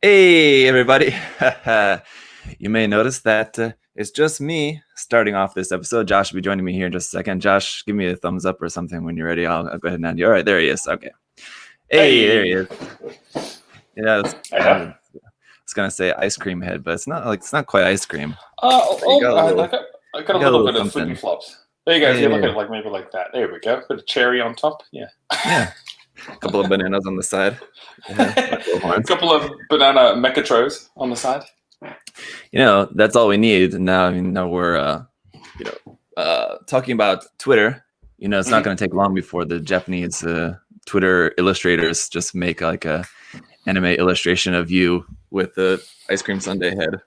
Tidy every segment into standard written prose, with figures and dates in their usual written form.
Hey, everybody. You may notice that it's just me starting off this episode. Josh will be joining me here in just a second. Josh, give me a thumbs up or something when you're ready. I'll go ahead and add you. All right, there he is. Okay. Hey, there he is. Yeah, I was going to say ice cream head, but it's not quite ice cream. I got a little bit of flippy flops. There you go. If you look at it like maybe like that. There we go. Put a cherry on top. Yeah. Yeah. A couple of bananas on the side. A couple of banana mecatros on the side. That's all we need. Now we're talking about Twitter. It's not going to take long before the Japanese Twitter illustrators just make like a anime illustration of you with the ice cream sundae head.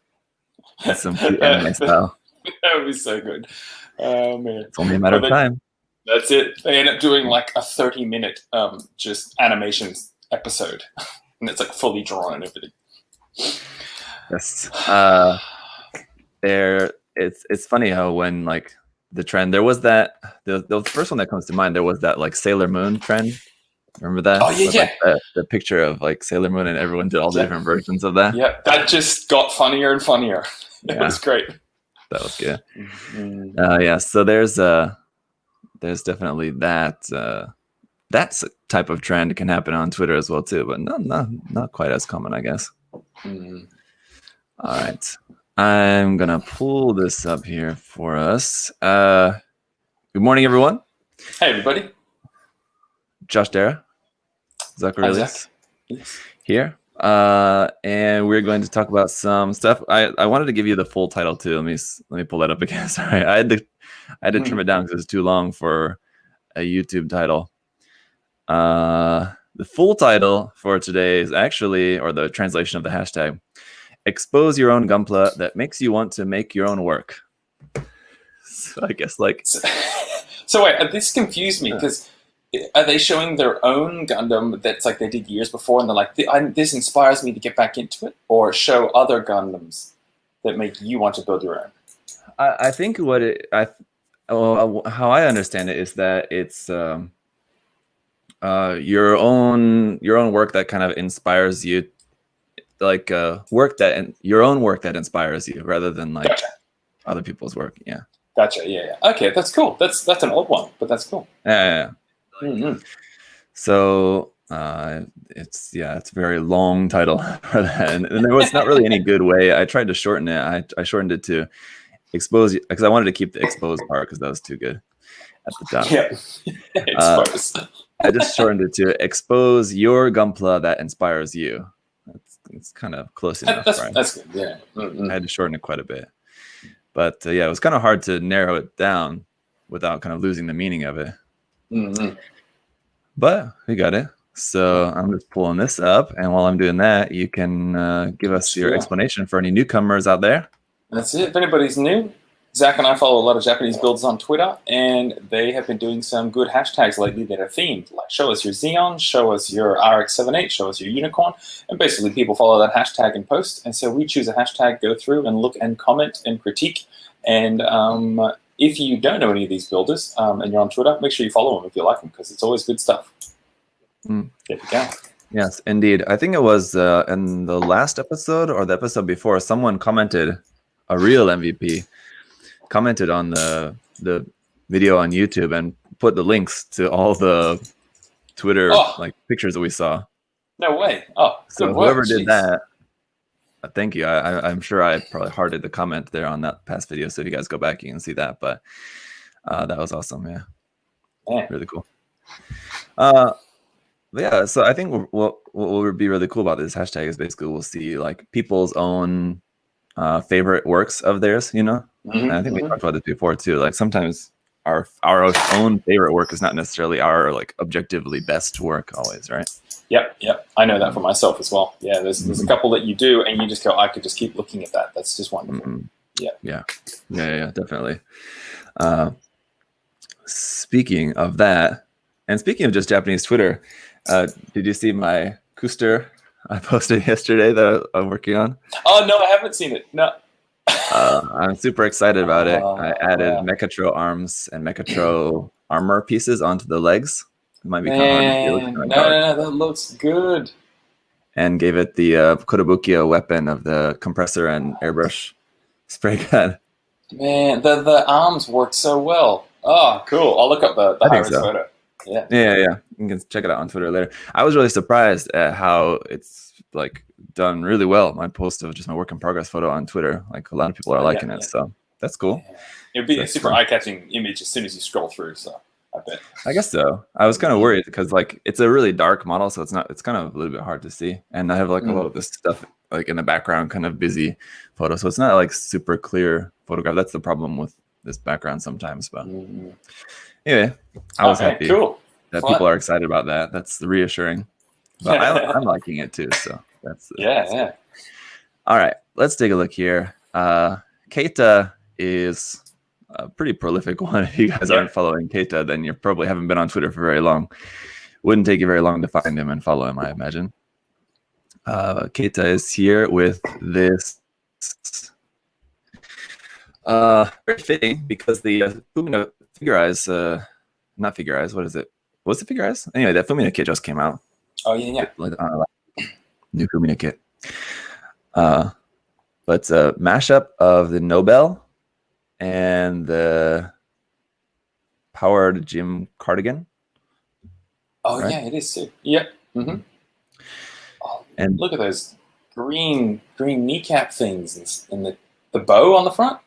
That's some cute anime style. That would be so good. Oh man. It's only a matter of time. That's it. They end up doing like a 30-minute just animations episode. And it's like fully drawn and everything. Yes. It's funny how when like the trend, there was that the first one that comes to mind, there was that like Sailor Moon trend. Remember that? Oh yeah, like, the picture of like Sailor Moon and everyone did all the different versions of that. Yeah, that just got funnier and funnier. It was great. That was good. Yeah, so there's definitely that type of trend can happen on Twitter as well too, but not quite as common, I guess. All right, I'm gonna pull this up here for us. Good morning, everyone. Hey, everybody. Josh Dara, Zach Aurelius here, and we're going to talk about some stuff. I wanted to give you the full title too. Let me pull that up again. Sorry, I had to trim it down because it's too long for a YouTube title. The full title for today is actually, or the translation of the hashtag, expose your own Gunpla that makes you want to make your own work. So I guess like. So wait, this confused me because. Are they showing their own Gundam that's like they did years before, and they're like, "This inspires me to get back into it," or show other Gundams that make you want to build your own? I think how I understand it is that it's your own work that kind of inspires you, like your own work that inspires you, rather than like other people's work. Yeah. Gotcha. Yeah. Okay, that's cool. That's an old one, but that's cool. Yeah. So it's a very long title for that, and there was not really any good way. I tried to shorten it. I shortened it to expose, because I wanted to keep the expose part because that was too good at the top. Yeah, expose. I just shortened it to expose your Gunpla that inspires you. It's kind of close enough. That's good. Yeah, I had to shorten it quite a bit, but it was kind of hard to narrow it down without kind of losing the meaning of it. But we got it. So I'm just pulling this up, and while I'm doing that, you can give us your explanation for any newcomers out there. That's it. If anybody's new, Zach and I follow a lot of Japanese builders on Twitter, and they have been doing some good hashtags lately that are themed. Like, show us your Xeon, show us your RX-78, show us your Unicorn, and basically people follow that hashtag and post. And so we choose a hashtag, go through and look and comment and critique. And if you don't know any of these builders and you're on Twitter, make sure you follow them if you like them, because it's always good stuff. There we go. Yes, indeed. I think it was in the last episode or the episode before, someone commented, a real MVP, commented on the video on YouTube and put the links to all the Twitter like pictures that we saw. No way. Oh, so whoever did that, thank you. I'm sure I probably hearted the comment there on that past video. So if you guys go back, you can see that. But that was awesome. Yeah. Really cool. Yeah. So I think what would be really cool about this hashtag is basically we'll see like people's own favorite works of theirs, And I think we talked about this before too. Like sometimes our own favorite work is not necessarily our like objectively best work always, right? Yep. I know that for myself as well. Yeah, there's a couple that you do, and you just go, I could just keep looking at that. That's just wonderful. Yeah, definitely. Speaking of that, and speaking of just Japanese Twitter, did you see my Kuster I posted yesterday that I'm working on? Oh, no, I haven't seen it. No. I'm super excited about it. I added Mechatro arms and Mechatro armor pieces onto the legs. It might be kind of hard to see. No, that looks good. and gave it the Kotobukiya weapon of the compressor and airbrush spray gun. Man, the arms work so well. Oh, cool. I'll look up the I think high-res so. photo. Yeah. Yeah. You can check it out on Twitter later. I was really surprised at how it's like done really well. My post of just my work in progress photo on Twitter, like a lot of people are liking it, so that's cool. Yeah. It'd be a That's super fun. eye-catching image as soon as you scroll through. So I bet. I guess so. I was kind of worried because like it's a really dark model, so it's kind of a little bit hard to see. And I have like a lot of this stuff like in the background, kind of busy photo, so it's not like super clear photograph. That's the problem with this background sometimes. But anyway, I was happy that people are excited about that. That's reassuring. But I'm liking it too. So that's yeah. All right, let's take a look here. Keita is a pretty prolific one. If you guys aren't following Keita, then you probably haven't been on Twitter for very long. Wouldn't take you very long to find him and follow him, I imagine. Keita is here with this very fitting because the Fumina Figure Eyes, not Figure Eyes, what is it? What's the Figure Eyes? Anyway, that Fumina kit just came out. Oh, yeah. New Fumina kit. But it's a mashup of the Nobel and the Powered Gym Cardigan. Oh, right? Yeah, it is too. Yep. Mm-hmm. Oh, and look at those green kneecap things and the bow on the front.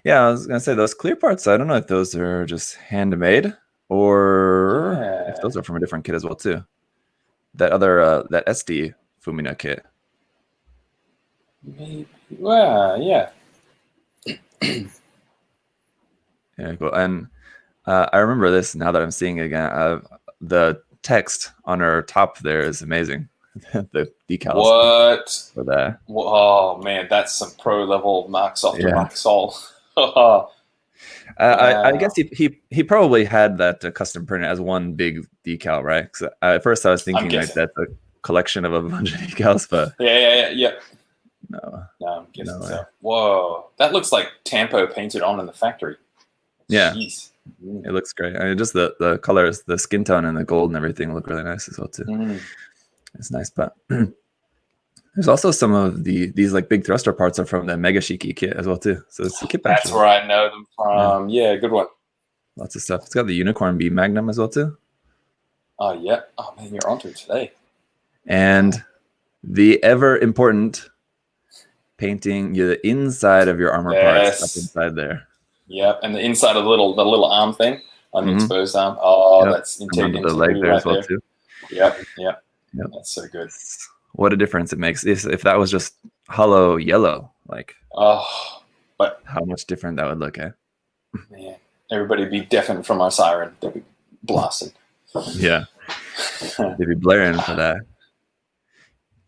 Yeah, I was gonna say those clear parts. I don't know if those are just handmade or if those are from a different kit as well too. That other that SD Fumina kit. Maybe. Well, yeah. Yeah, cool. And I remember this now that I'm seeing it again. The text on her top there is amazing. The decals. What? For that. Oh man, that's some pro level Mark Soft or Mark Sol. I guess he probably had that custom printed as one big decal, right? Because at first I was thinking like that's a collection of a bunch of decals, but yeah. No, I'm guessing so. Whoa, that looks like Tampo painted on in the factory. Yeah, jeez. It looks great. I mean, just the colors, the skin tone, and the gold and everything look really nice as well too. It's nice, but there's also some of these like big thruster parts are from the Mega Shiki kit as well too. So it's a kit. That's where I know them from. Yeah, good one. Lots of stuff. It's got the Unicorn Beam Magnum as well too. Oh yeah. Oh man, you're onto it today. And the ever important painting the inside of your armor parts up inside there. Yep, and the inside of the little arm thing on the exposed arm. Oh, that's integrity the leg there as well too. Yep. That's so good. What a difference it makes if that was just hollow yellow, like but how much different that would look at. Man, everybody would be deafened from our siren. They'd be blasted. Yeah, they'd be blaring for that.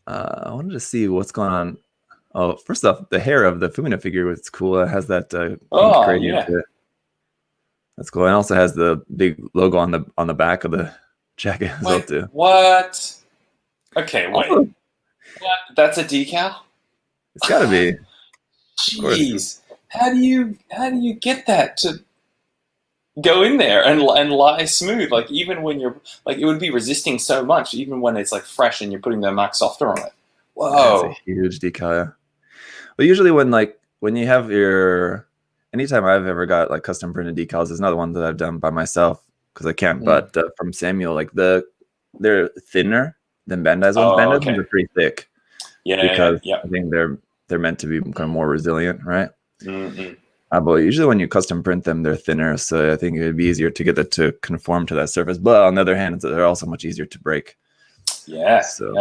I wanted to see what's going on. Oh, first off, the hair of the Fumina figure was cool. It has that gradient to it. That's cool. And also has the big logo on the back of the jacket as well too. What? Okay, wait. Also, what? That's a decal? It's got to be. Jeez, how do you get that to go in there and lie smooth? Like even when you're like, it would be resisting so much, even when it's like fresh and you're putting the Mark Softer on it. Whoa, that's a huge decal. Yeah. But usually when you have anytime I've ever got like custom printed decals, it's not the one that I've done by myself because I can't. But from Samuel, like they're thinner than Bandai's ones. Bandai's ones are pretty thick. Yeah, I think they're meant to be kind of more resilient, right? But usually when you custom print them, they're thinner, so I think it would be easier to get it to conform to that surface. But on the other hand, they're also much easier to break. Yeah. So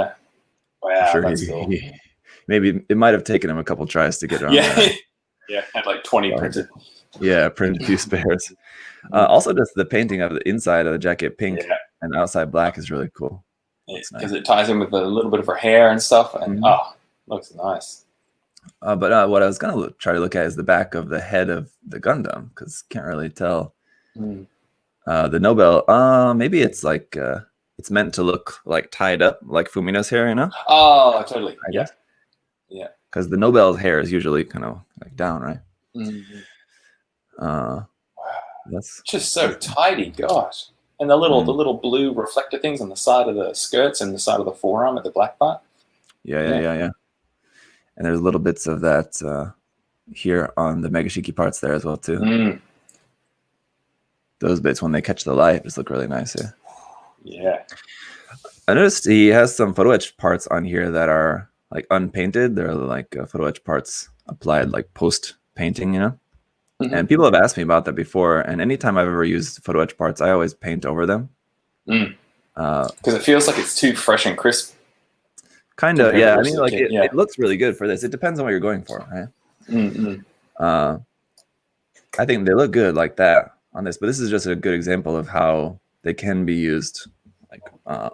wow, sure that's cool. Maybe it might have taken him a couple tries to get it on. Yeah, had like 20 printed. Yeah, printed a few spares. Also, just the painting of the inside of the jacket pink and outside black is really cool. Because it ties in with a little bit of her hair and stuff, and looks nice. But what I was gonna try to look at is the back of the head of the Gundam because can't really tell. The Nobel, maybe it's like it's meant to look like tied up, like Fumina's hair, you know? Oh, totally. I guess. Yeah. Because the Nobel's hair is usually kind of like down, right? That's just so tidy. Gosh, And the little blue reflector things on the side of the skirts and the side of the forearm at the black part. Yeah. And there's little bits of that here on the Megashiki parts there as well too. Those bits when they catch the light just look really nice. Yeah. I noticed he has some photo etch parts on here that are like unpainted. They're like photo etch parts applied like post painting, you know. And people have asked me about that before. And anytime I've ever used photo etch parts, I always paint over them. Because it feels like it's too fresh and crisp. Kind of, yeah. I mean, like it looks really good for this. It depends on what you're going for, right? I think they look good like that on this, but this is just a good example of how they can be used like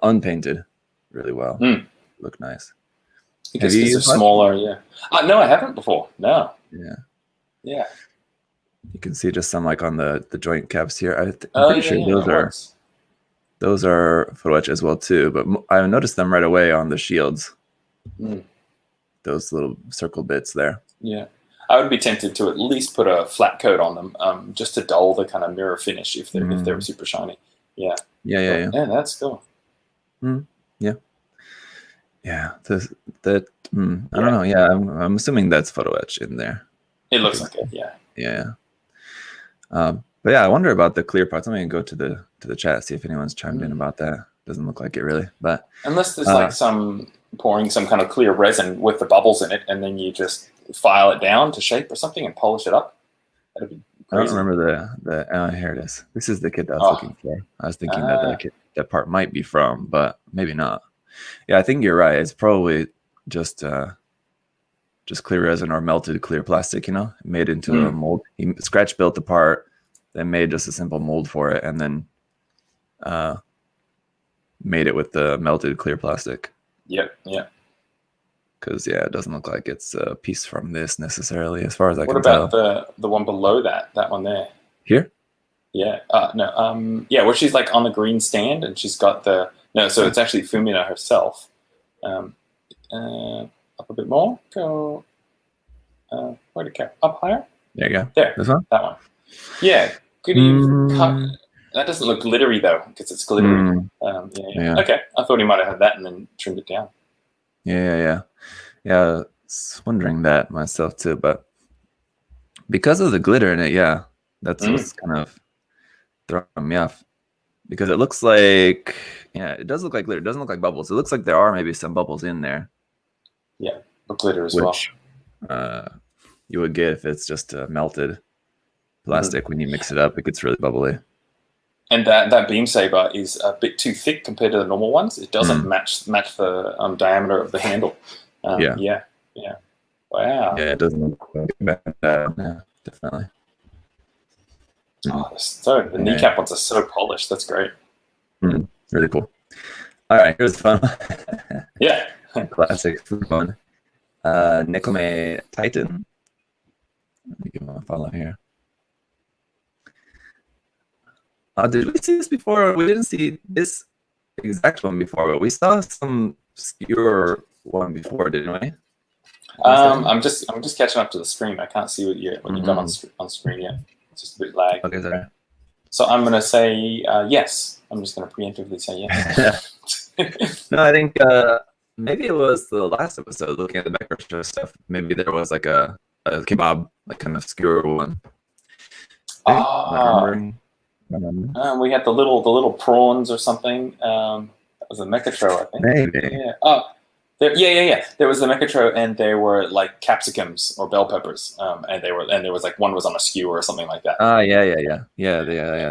unpainted really well. Look nice. Because these are smaller, yeah. No, I haven't before. No. Yeah. You can see just some like on the joint caps here. I'm pretty sure those are photo etch as well too, but I noticed them right away on the shields. Those little circle bits there. Yeah. I would be tempted to at least put a flat coat on them, just to dull the kind of mirror finish if they're super shiny. Yeah. Yeah, that's cool. Yeah. I don't know. Yeah, I'm assuming that's photo etch in there. It looks like it. Yeah. But yeah, I wonder about the clear parts. I'm gonna go to the chat, see if anyone's chimed in about that. Doesn't look like it really, but unless there's like pouring some kind of clear resin with the bubbles in it, and then you just file it down to shape or something and polish it up. That'd be crazy. I don't remember the here it is. This is the kit that I was looking for. I was thinking that part might be from, but maybe not. Yeah, I think you're right. It's probably just clear resin or melted clear plastic, you know, made into a mold. He scratch built the part, then made just a simple mold for it, and then made it with the melted clear plastic. Yeah. Because it doesn't look like it's a piece from this necessarily, as far as I can tell. What about the one below that one there? Here? Yeah. No. Where she's like on the green stand and she's got so it's actually Fumina herself. Up a bit more. Go. Where'd it go? Up higher? There you go. There. This one? That one. Yeah. Could you cut? That doesn't look glittery though, because it's glittery. Yeah. Okay. I thought he might have had that and then trimmed it down. Yeah. I was wondering that myself too, but because of the glitter in it, that's what's kind of throwing me off. Because it looks like, it does look like glitter. It doesn't look like bubbles. It looks like there are maybe some bubbles in there. Yeah, but glitter as well. You would get if it's just melted plastic. When you mix it up, it gets really bubbly. And that beam saber is a bit too thick compared to the normal ones. It doesn't match the diameter of the handle. Yeah. Wow. Yeah, it doesn't look like that. Definitely. The kneecap ones are so polished. That's great. Really cool. All right, here's the fun one. Yeah. Classic food one. Nekome Titan. Let me give him a follow here. Did we see this before? We didn't see this exact one before, but we saw some obscure one before, didn't we? I'm just catching up to the stream. I can't see what you've got on screen yet. It's just a bit lag. Okay, sorry. So I'm going to say yes. I'm just going to preemptively say yes. No, I think maybe it was the last episode looking at the background stuff. Maybe there was like a kebab, like kind of obscure one. We had the little prawns or something. That was a Mechatro, I think. Maybe. Yeah. Oh, yeah. There was the Mechatro, and there were like capsicums or bell peppers, and there was like one was on a skewer or something like that. Yeah.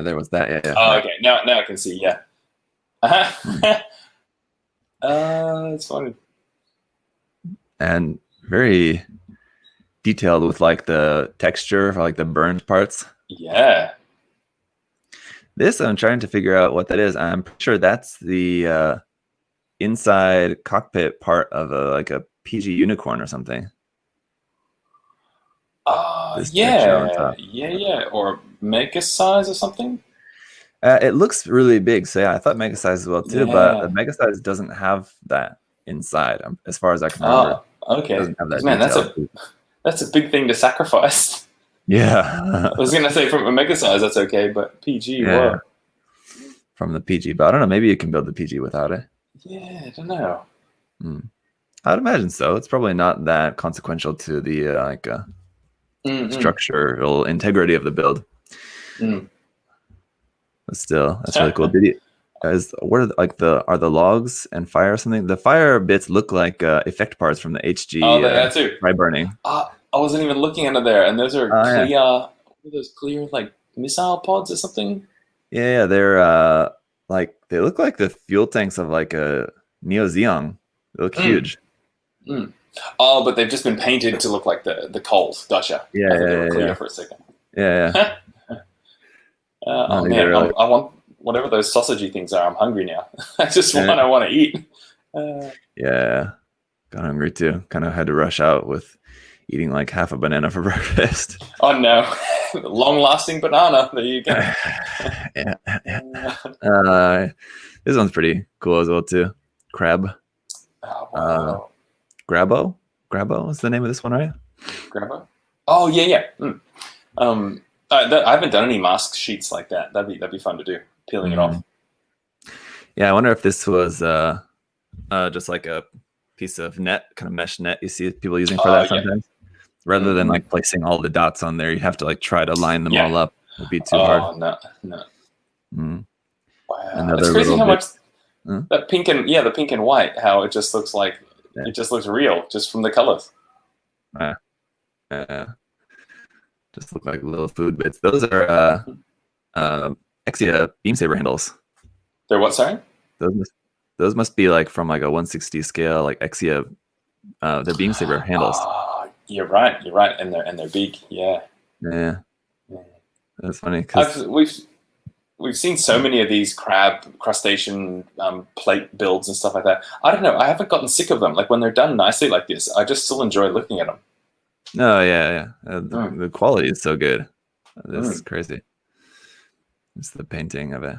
There was that. Yeah. Oh, okay. Now I can see. Yeah. It's funny. And very detailed with like the texture for like the burned parts. Yeah. This I'm trying to figure out what that is. I'm pretty sure that's the inside cockpit part of a PG unicorn or something. Yeah. Or mega size or something. It looks really big, so I thought mega size as well too. But the mega size doesn't have that inside, as far as I can remember. Okay. Man, that's a big thing to sacrifice. Yeah. I was gonna say from a mega size that's okay, but PG, yeah. from the PG, but I don't know. Maybe you can build the PG without it. Yeah, I don't know. I'd imagine so. It's probably not that consequential to the structural integrity of the build. But still, that's really cool. Did you what are the logs and fire or something? The fire bits look like effect parts from the HG dry burning. I wasn't even looking under there, and those are clear. Yeah. Those clear like missile pods or something. Yeah, they're like they look like the fuel tanks of like a Neo Xeon. They look huge. Oh, but they've just been painted to look like the coals. Gotcha. Yeah, I thought they were clear for a second. Yeah. Oh man, I want whatever those sausagey things are. I'm hungry now. I just want to eat. Yeah, got hungry too. Kind of had to rush out with eating like half a banana for breakfast. Oh no, long-lasting banana. There you go. This one's pretty cool as well too. Crab. Oh, wow. Grabo is the name of this one, right? Grabo. Oh yeah. I haven't done any mask sheets like that. That'd be fun to do. Peeling it off. Yeah, I wonder if this was just like a piece of net, kind of mesh net you see people using for that sometimes. Rather than like placing all the dots on there, you have to like try to line them all up. It'd be too hard. No. Wow, Another it's crazy how much the pink and white. How it just looks like it just looks real just from the colors. Just look like little food bits. Those are Exia beam saber handles. They're what? Sorry. Those must be like from like a 160 scale, like Exia. They're beam saber handles. You're right, and they're big. Yeah. That's funny because we've seen so many of these crab crustacean plate builds and stuff like that. I don't know. I haven't gotten sick of them. Like when they're done nicely like this, I just still enjoy looking at them. Oh yeah. The quality is so good. This is crazy. It's the painting of it.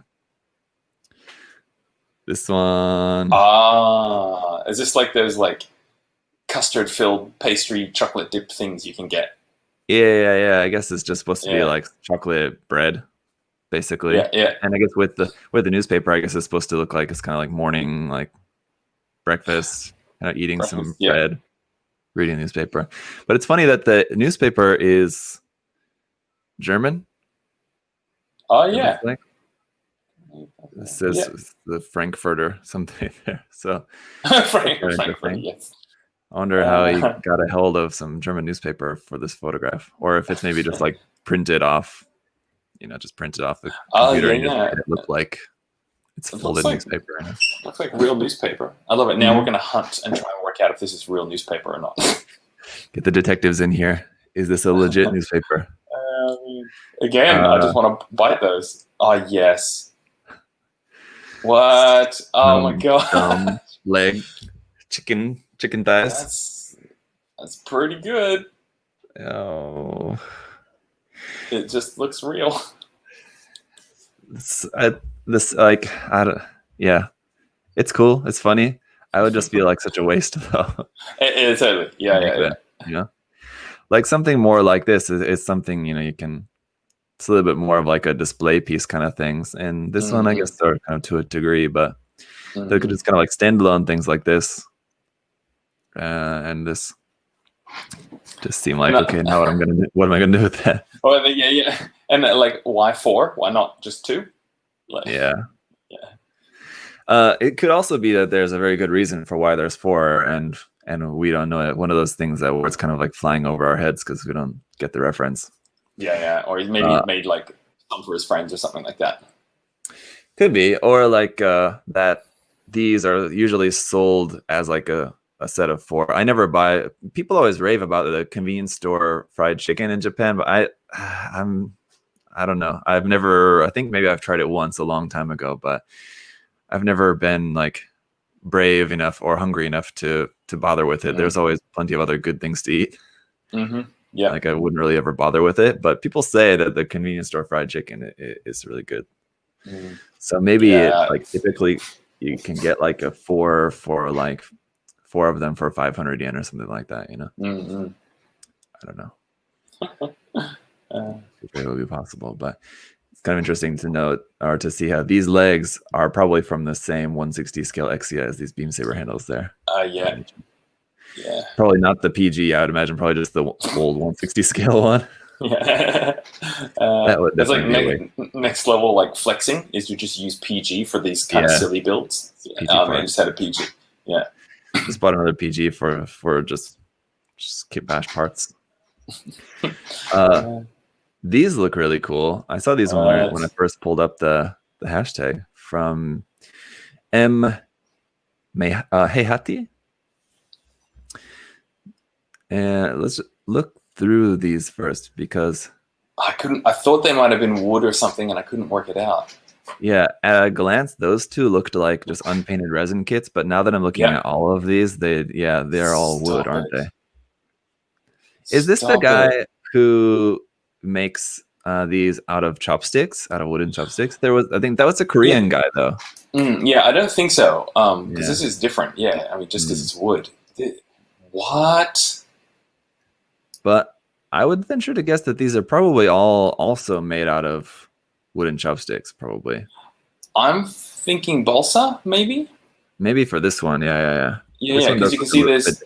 This one. Is this like those like custard filled pastry chocolate dip things you can get? Yeah. I guess it's just supposed to be like chocolate bread, basically. Yeah. And I guess with the newspaper, I guess it's supposed to look like it's kind of like morning, like breakfast, eating some bread, reading newspaper. But it's funny that the newspaper is German. Oh yeah. It says the Frankfurter something there. So Frankfurter, yes. I wonder how he got a hold of some German newspaper for this photograph, or if it's maybe just like printed off, just printed off the computer and just made it look like it's folded newspaper. Looks like real newspaper. I love it. Now we're going to hunt and try and work out if this is real newspaper or not. Get the detectives in here. Is this a legit newspaper? I just want to bite those. Oh, yes. What? Oh, my God. Leg, chicken thighs. That's pretty good. Oh. It just looks real. It's cool. It's funny. I would just feel like such a waste though. It's totally. Yeah. Like something more like this is something, you can, it's a little bit more of like a display piece kind of things. And this one, I guess, are kind of to a degree, but they could just kind of like standalone things like this. And this just seem like, okay, now what am I gonna do with that? Oh yeah. And like, why 4? Why not just 2? Yeah. It could also be that there's a very good reason for why there's 4, and we don't know it. One of those things that where it's kind of like flying over our heads because we don't get the reference. Yeah. Or maybe made like some for his friends or something like that. Could be, or like that. These are usually sold as like a set of 4. I never buy. People always rave about the convenience store fried chicken in Japan, but I don't know. I've never. I think maybe I've tried it once a long time ago, but I've never been like brave enough or hungry enough to bother with it. There's always plenty of other good things to eat. Yeah, like I wouldn't really ever bother with it, but people say that the convenience store fried chicken is really good. So maybe like typically you can get like a 4 for like 4 of them for 500 yen or something like that. I don't know. If it would be possible, but kind of interesting to note or to see how these legs are probably from the same 160 scale Exia as these beam saber handles there. Yeah. Yeah. Probably not the PG. I would imagine probably just the old 160 scale one. Yeah. That would it's like definitely be next level, like flexing, is you just use PG for these kind of silly builds. PG I parts. just had a PG. Yeah. Just bought another PG for just kit bash parts. These look really cool. I saw these when I first pulled up the hashtag from Heyhati. And let's look through these first because I thought they might have been wood or something, and I couldn't work it out. Yeah, at a glance, those two looked like just unpainted resin kits. But now that I'm looking at all of these, they're all wood, aren't they? Is this the guy who makes these out of chopsticks, out of wooden chopsticks? I think that was a Korean guy, though. Yeah, I don't think so. Because this is different. Yeah, I mean, just because it's wood. What? But I would venture to guess that these are probably all also made out of wooden chopsticks, probably. I'm thinking balsa, maybe. Maybe for this one, yeah. Yeah, because you can see there's.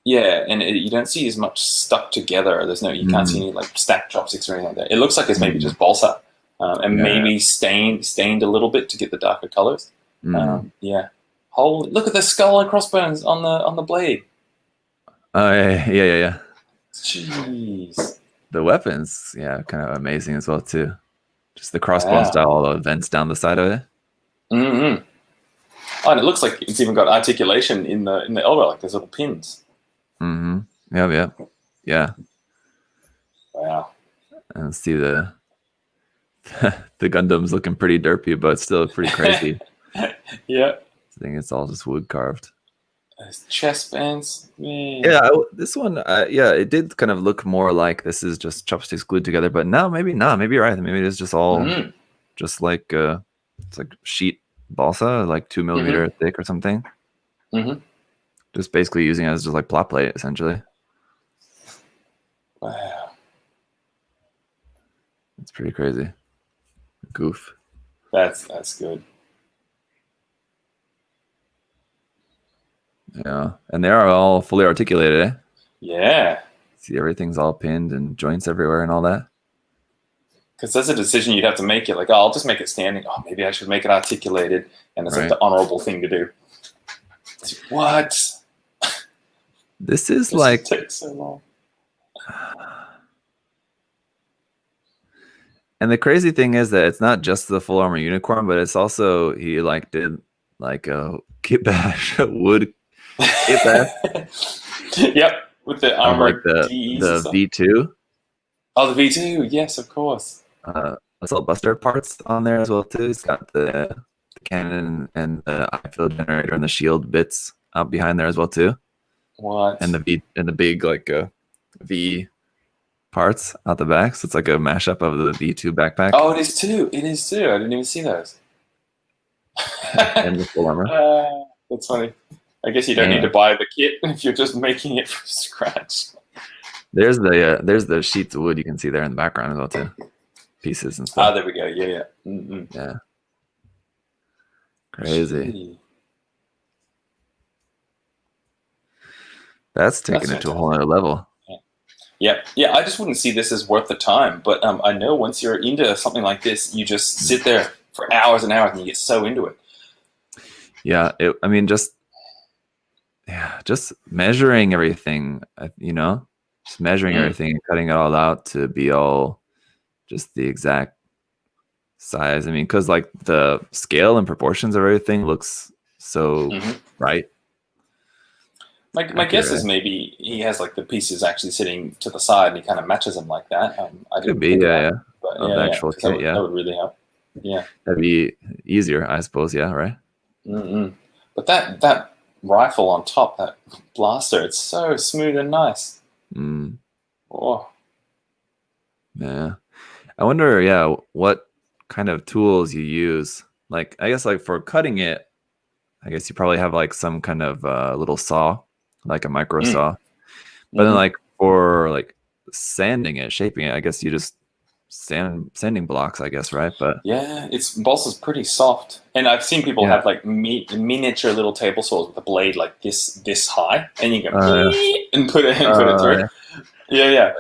Yeah, and you don't see as much stuck together. You can't see any like stacked chopsticks or anything like that. It looks like it's maybe just balsa, and maybe stained a little bit to get the darker colors. Yeah. Holy! Look at the skull and crossbones on the blade. Oh yeah. Jeez. The weapons, kind of amazing as well too. Just the crossbow style, all the vents down the side of it. Mm-hmm. Oh, and it looks like it's even got articulation in the elbow, like there's little pins. Mm-hmm. Yeah. Wow. And see the Gundam's looking pretty derpy, but still pretty crazy. Yeah. I think it's all just wood carved. Chest bands. Man. Yeah, this one, it did kind of look more like this is just chopsticks glued together, but now maybe not. Maybe you're right. Maybe it is just all just like it's like sheet balsa, like 2 millimeter thick or something. Just basically using it as just like plot plate, essentially. Wow, it's pretty crazy. Goof. That's good. Yeah, and they are all fully articulated, eh? Yeah. See, everything's all pinned and joints everywhere and all that. Because that's a decision you'd have to make. You're like, I'll just make it standing. Oh, maybe I should make it articulated. And it's like the honorable thing to do. What? This is like... takes so long. And the crazy thing is that it's not just the full armor unicorn, but it's also, he like did like a kit bash wood kit bash. Yep, with the armor, like the V2. Oh, the V2, yes, of course. Assault Buster parts on there as well too. It's got the cannon and the eye generator and the shield bits out behind there as well too. What? And the big like V parts out the back. So it's like a mashup of the V2 backpack. Oh, it is too. I didn't even see those. And the full armor. That's funny. I guess you don't need to buy the kit if you're just making it from scratch. There's the sheets of wood you can see there in the background as well too. Pieces and stuff. Oh, there we go. Yeah. Yeah. Crazy. Gee. That's taking it to a whole other level. Yeah. I just wouldn't see this as worth the time. But I know once you're into something like this, you just sit there for hours and hours and you get so into it. Yeah. Just measuring everything, just measuring everything and cutting it all out to be all just the exact size. I mean, because like the scale and proportions of everything looks so right. My guess is maybe he has like the pieces actually sitting to the side and he kind of matches them like that. I Could be, yeah. But of the actual kit, that would really help. Yeah. That'd be easier, I suppose, yeah, right? But that rifle on top, that blaster, it's so smooth and nice. Oh. Yeah. I wonder, what kind of tools you use. Like, I guess like for cutting it, I guess you probably have like some kind of little saw, like a micro saw. But then like for like sanding it, shaping it, I guess you just sanding blocks, I guess, right? But yeah, its balsa's pretty soft, and I've seen people have like miniature little table saws with a blade like this high, and you can and put it through. Yeah.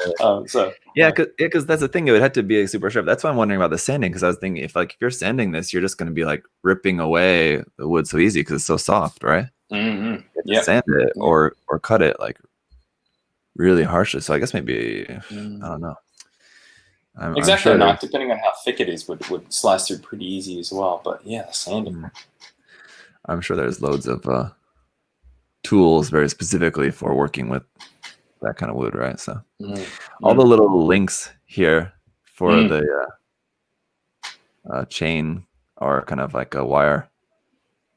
Because that's the thing. It would have to be super sharp. That's why I'm wondering about the sanding. Because I was thinking, if you're sanding this, you're just going to be like ripping away the wood so easy because it's so soft, right? Mm-hmm. Yeah. Sand it or cut it like really harshly. So I guess maybe I don't know. Exactly, I'm sure knife, depending on how thick it is, would slice through pretty easy as well. But yeah, the sanding. I'm sure there's loads of tools very specifically for working with that kind of wood, right? So all the little links here for the chain are kind of like a wire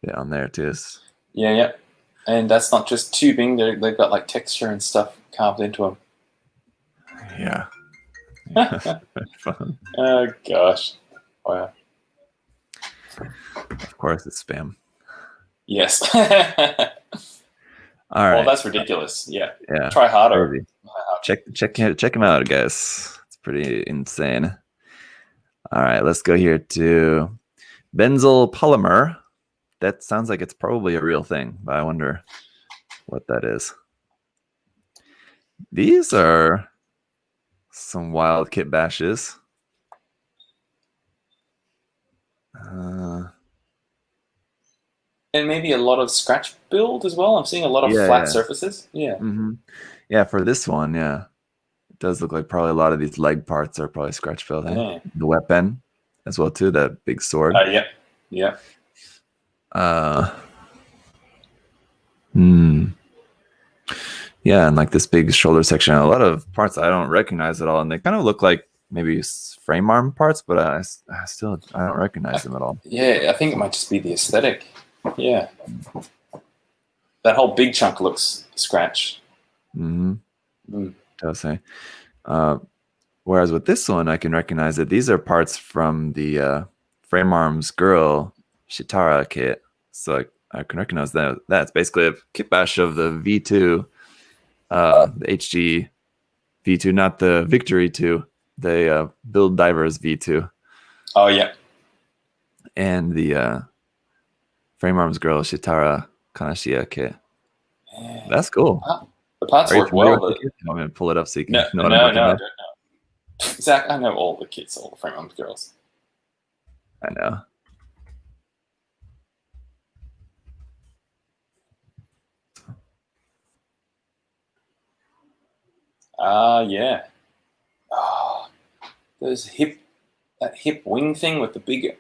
down there too. Yeah. And that's not just tubing. They've got like texture and stuff carved into them. Yeah. Fun. Oh gosh! Wow. Of course, it's spam. Yes. All right. Well, that's ridiculous. Yeah. Yeah. Try harder. Check him out, guys. It's pretty insane. All right, let's go here to benzyl polymer. That sounds like it's probably a real thing, but I wonder what that is. These are some wild kit bashes. And maybe a lot of scratch build as well. I'm seeing a lot of flat surfaces. Yeah. Yeah, for this one, yeah. It does look like probably a lot of these leg parts are probably scratch build. Eh? The weapon as well, too, that big sword. Yeah. Yeah, and like this big shoulder section, a lot of parts I don't recognize at all, and they kind of look like maybe frame arm parts, but I don't recognize them at all. Yeah, I think it might just be the aesthetic. Yeah, that whole big chunk looks scratch. Does say. Whereas with this one, I can recognize that these are parts from the frame arms girl Shitara kit, so I can recognize that. That's basically a kit bash of the V2. The HG V2, not the Victory 2, the Build Divers V2. Oh, yeah. And the Frame Arms Girl Shitara Kanashia kit. Yeah. That's cool. The parts work well. I'm going to pull it up so you can know what I'm talking about. Zach, I know all the kits, all the Frame Arms Girls. I know. Yeah. Oh, that hip wing thing with the big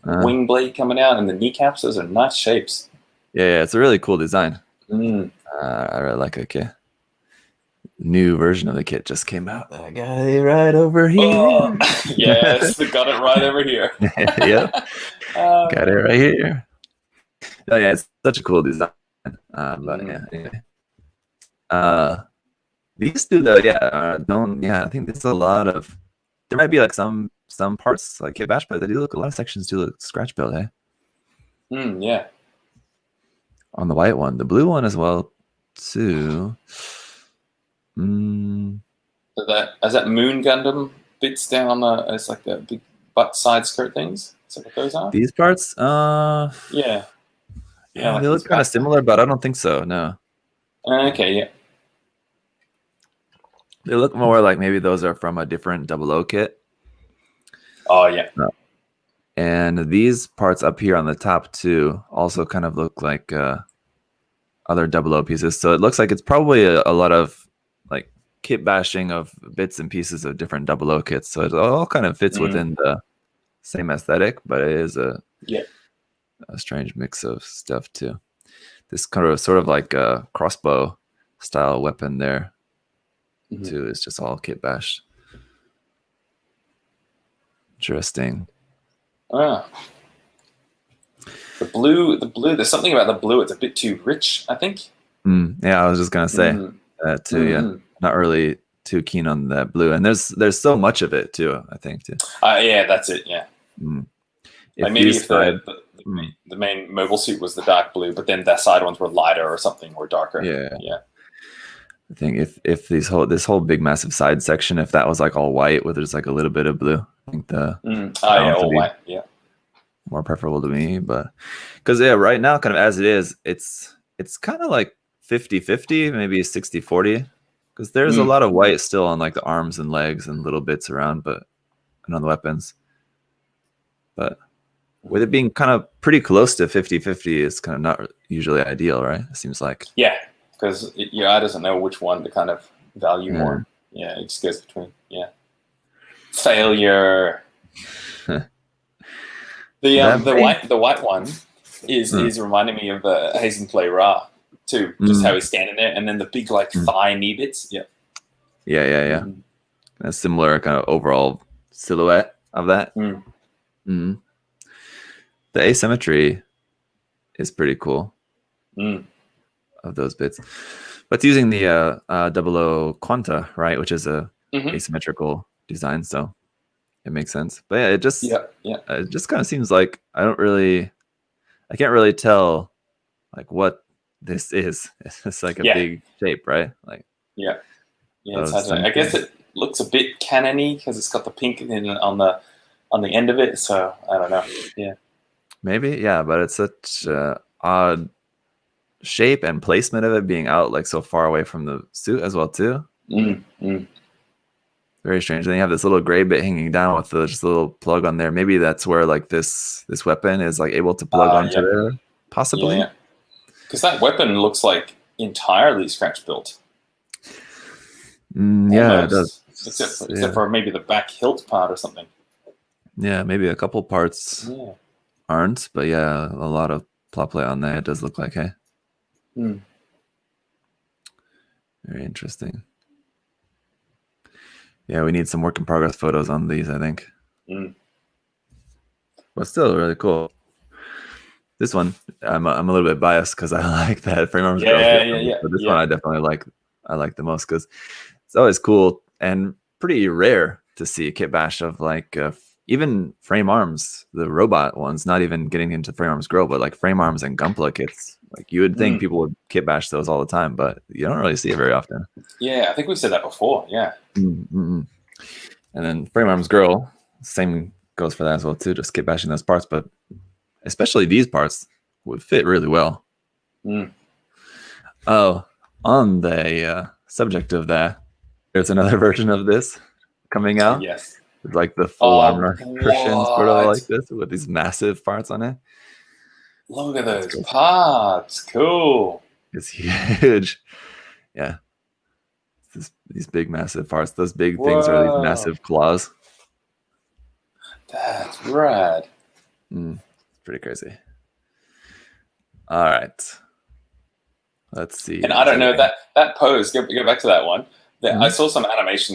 wing blade coming out and the kneecaps. Those are nice shapes. Yeah, it's a really cool design. I really like it. Okay. New version of the kit just came out. I got it right over here. Oh, yes, got it right over here. Yep. Got it right here. Oh yeah, it's such a cool design. But yeah, anyway. These two though, I think there's a lot of. There might be like some parts like kit bash, but they do look. A lot of sections do look scratch build, eh? Yeah. On the white one, the blue one as well, too. Is that Moon Gundam bits down on the? It's like the big butt side skirt things. Is that what those are? These parts, yeah, like they look kind of similar, but I don't think so. No. Okay, yeah. They look more like maybe those are from a different 00 kit. Oh, yeah. And these parts up here on the top, too, also kind of look like other 00 pieces. So it looks like it's probably a lot of like kit bashing of bits and pieces of different 00 kits. So it all kind of fits within the same aesthetic, but it is a strange mix of stuff, too. This kind of sort of like a crossbow style weapon there. Too, it's just all kit bashed. Interesting. The blue. There's something about the blue. It's a bit too rich, I think. Yeah, I was just gonna say that too. Yeah, not really too keen on that blue, and there's so much of it too. I think too. Yeah, that's it. Yeah. Like maybe if the main mobile suit was the dark blue, but then the side ones were lighter or something, or darker. Yeah. I think if this whole big massive side section, if that was like all white with just like a little bit of blue, I think the Oh yeah, balance would all be white. Yeah. more preferable to me. But because right now, kind of as it is, it's kind of like 50-50, maybe 60-40, because there's a lot of white still on like the arms and legs and little bits around, but and on the weapons. But with it being kind of pretty close to 50-50, it's kind of not usually ideal, right? It seems like. Yeah, because your eye doesn't know which one to kind of value more. Yeah, it just goes between. Yeah. Failure. The white one is reminding me of Hazen Play Ra too. Just how he's standing there, and then the big like thigh knee bits. Yeah. Yeah. A similar kind of overall silhouette of that. The asymmetry is pretty cool of those bits, but it's using the 00 Quanta, right, which is a asymmetrical design, so it makes sense. But yeah, it just kind of seems like I can't really tell like what this is. It's like a big shape, right? Like it's hard to know. I guess it looks a bit cannon-y because it's got the pink on the end of it. So I don't know. Yeah, maybe but it's such odd shape and placement of it being out like so far away from the suit as well too. Very strange. Then you have this little gray bit hanging down with just a little plug on there. Maybe that's where like this weapon is like able to plug onto there, possibly. Yeah, because that weapon looks like entirely scratch built. Yeah, it does. Except for maybe the back hilt part or something. Yeah, maybe a couple parts aren't, but yeah, a lot of plot play on that. It does look like, hey. Very interesting. Yeah, we need some work in progress photos on these, I think. But still really cool. This one, I'm a little bit biased because I like that frame arms girl. But this one I definitely like the most because it's always cool and pretty rare to see a kit bash of like even frame arms, the robot ones, not even getting into frame arms girl, but like frame arms and Gunpla kits. Like you would think people would kit bash those all the time, but you don't really see it very often. Yeah, I think we've said that before. Yeah. And then frame arms girl, same goes for that as well too. Just kit bashing those parts, but especially these parts would fit really well. Oh, on the subject of that, there's another version of this coming out. Yes. It's like the full armor version, sort of like this, with these massive parts on it. Look at those parts. Cool. It's huge. Yeah. These big, massive parts. Those big things are these massive claws. That's rad. It's pretty crazy. All right. Let's see. And I don't know, that pose, go back to that one. I saw some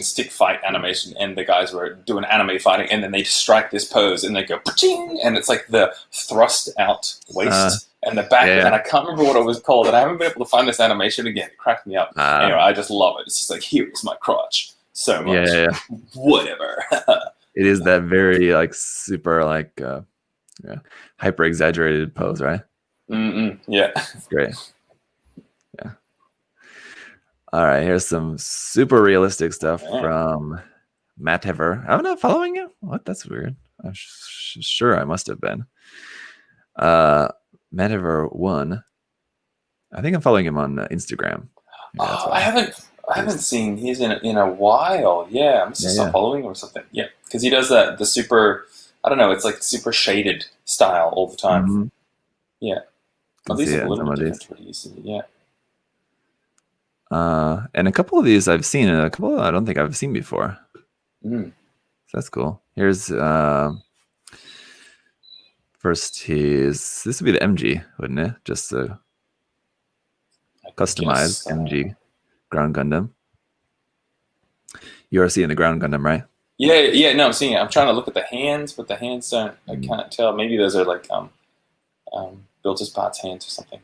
stick fight animation, and the guys were doing anime fighting, and then they strike this pose, and they go, pa-ching, and it's like the thrust out waist and the back. And I can't remember what it was called, and I haven't been able to find this animation again. It cracked me up. Anyway, I just love it. It's just like, here's my crotch. So much. Whatever. It is that very like super like hyper exaggerated pose, right? Yeah. It's great. Yeah. All right, here's some super realistic stuff from Matt Hever. I'm not following you. What? That's weird. I'm sure I must have been. Matt Hever 1. I think I'm following him on Instagram. I haven't seen his in a while. Yeah, I must have stopped following him or something. Yeah, because he does the super. I don't know. It's like super shaded style all the time. Yeah. These are a little bit different to what he used to do. Yeah. And a couple of these I've seen, and a couple I don't think I've seen before. So that's cool. Here's first this would be the MG, wouldn't it? Just the customized MG Ground Gundam. You are seeing the Ground Gundam, right? Yeah. No, I'm seeing it. I'm trying to look at the hands, but the hands don't. I can't tell. Maybe those are like built as parts hands or something.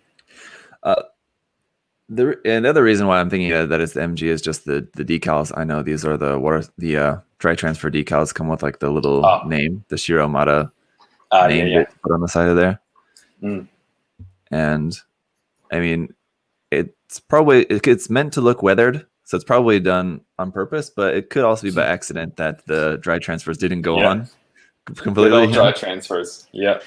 Another reason why I'm thinking that it's the MG is just the decals. I know these are the dry transfer decals come with like the little name, the Shiro Mata name put on the side of there. And I mean, it's meant to look weathered, so it's probably done on purpose, but it could also be by accident that the dry transfers didn't go on Good completely. old dry transfers. Yeah.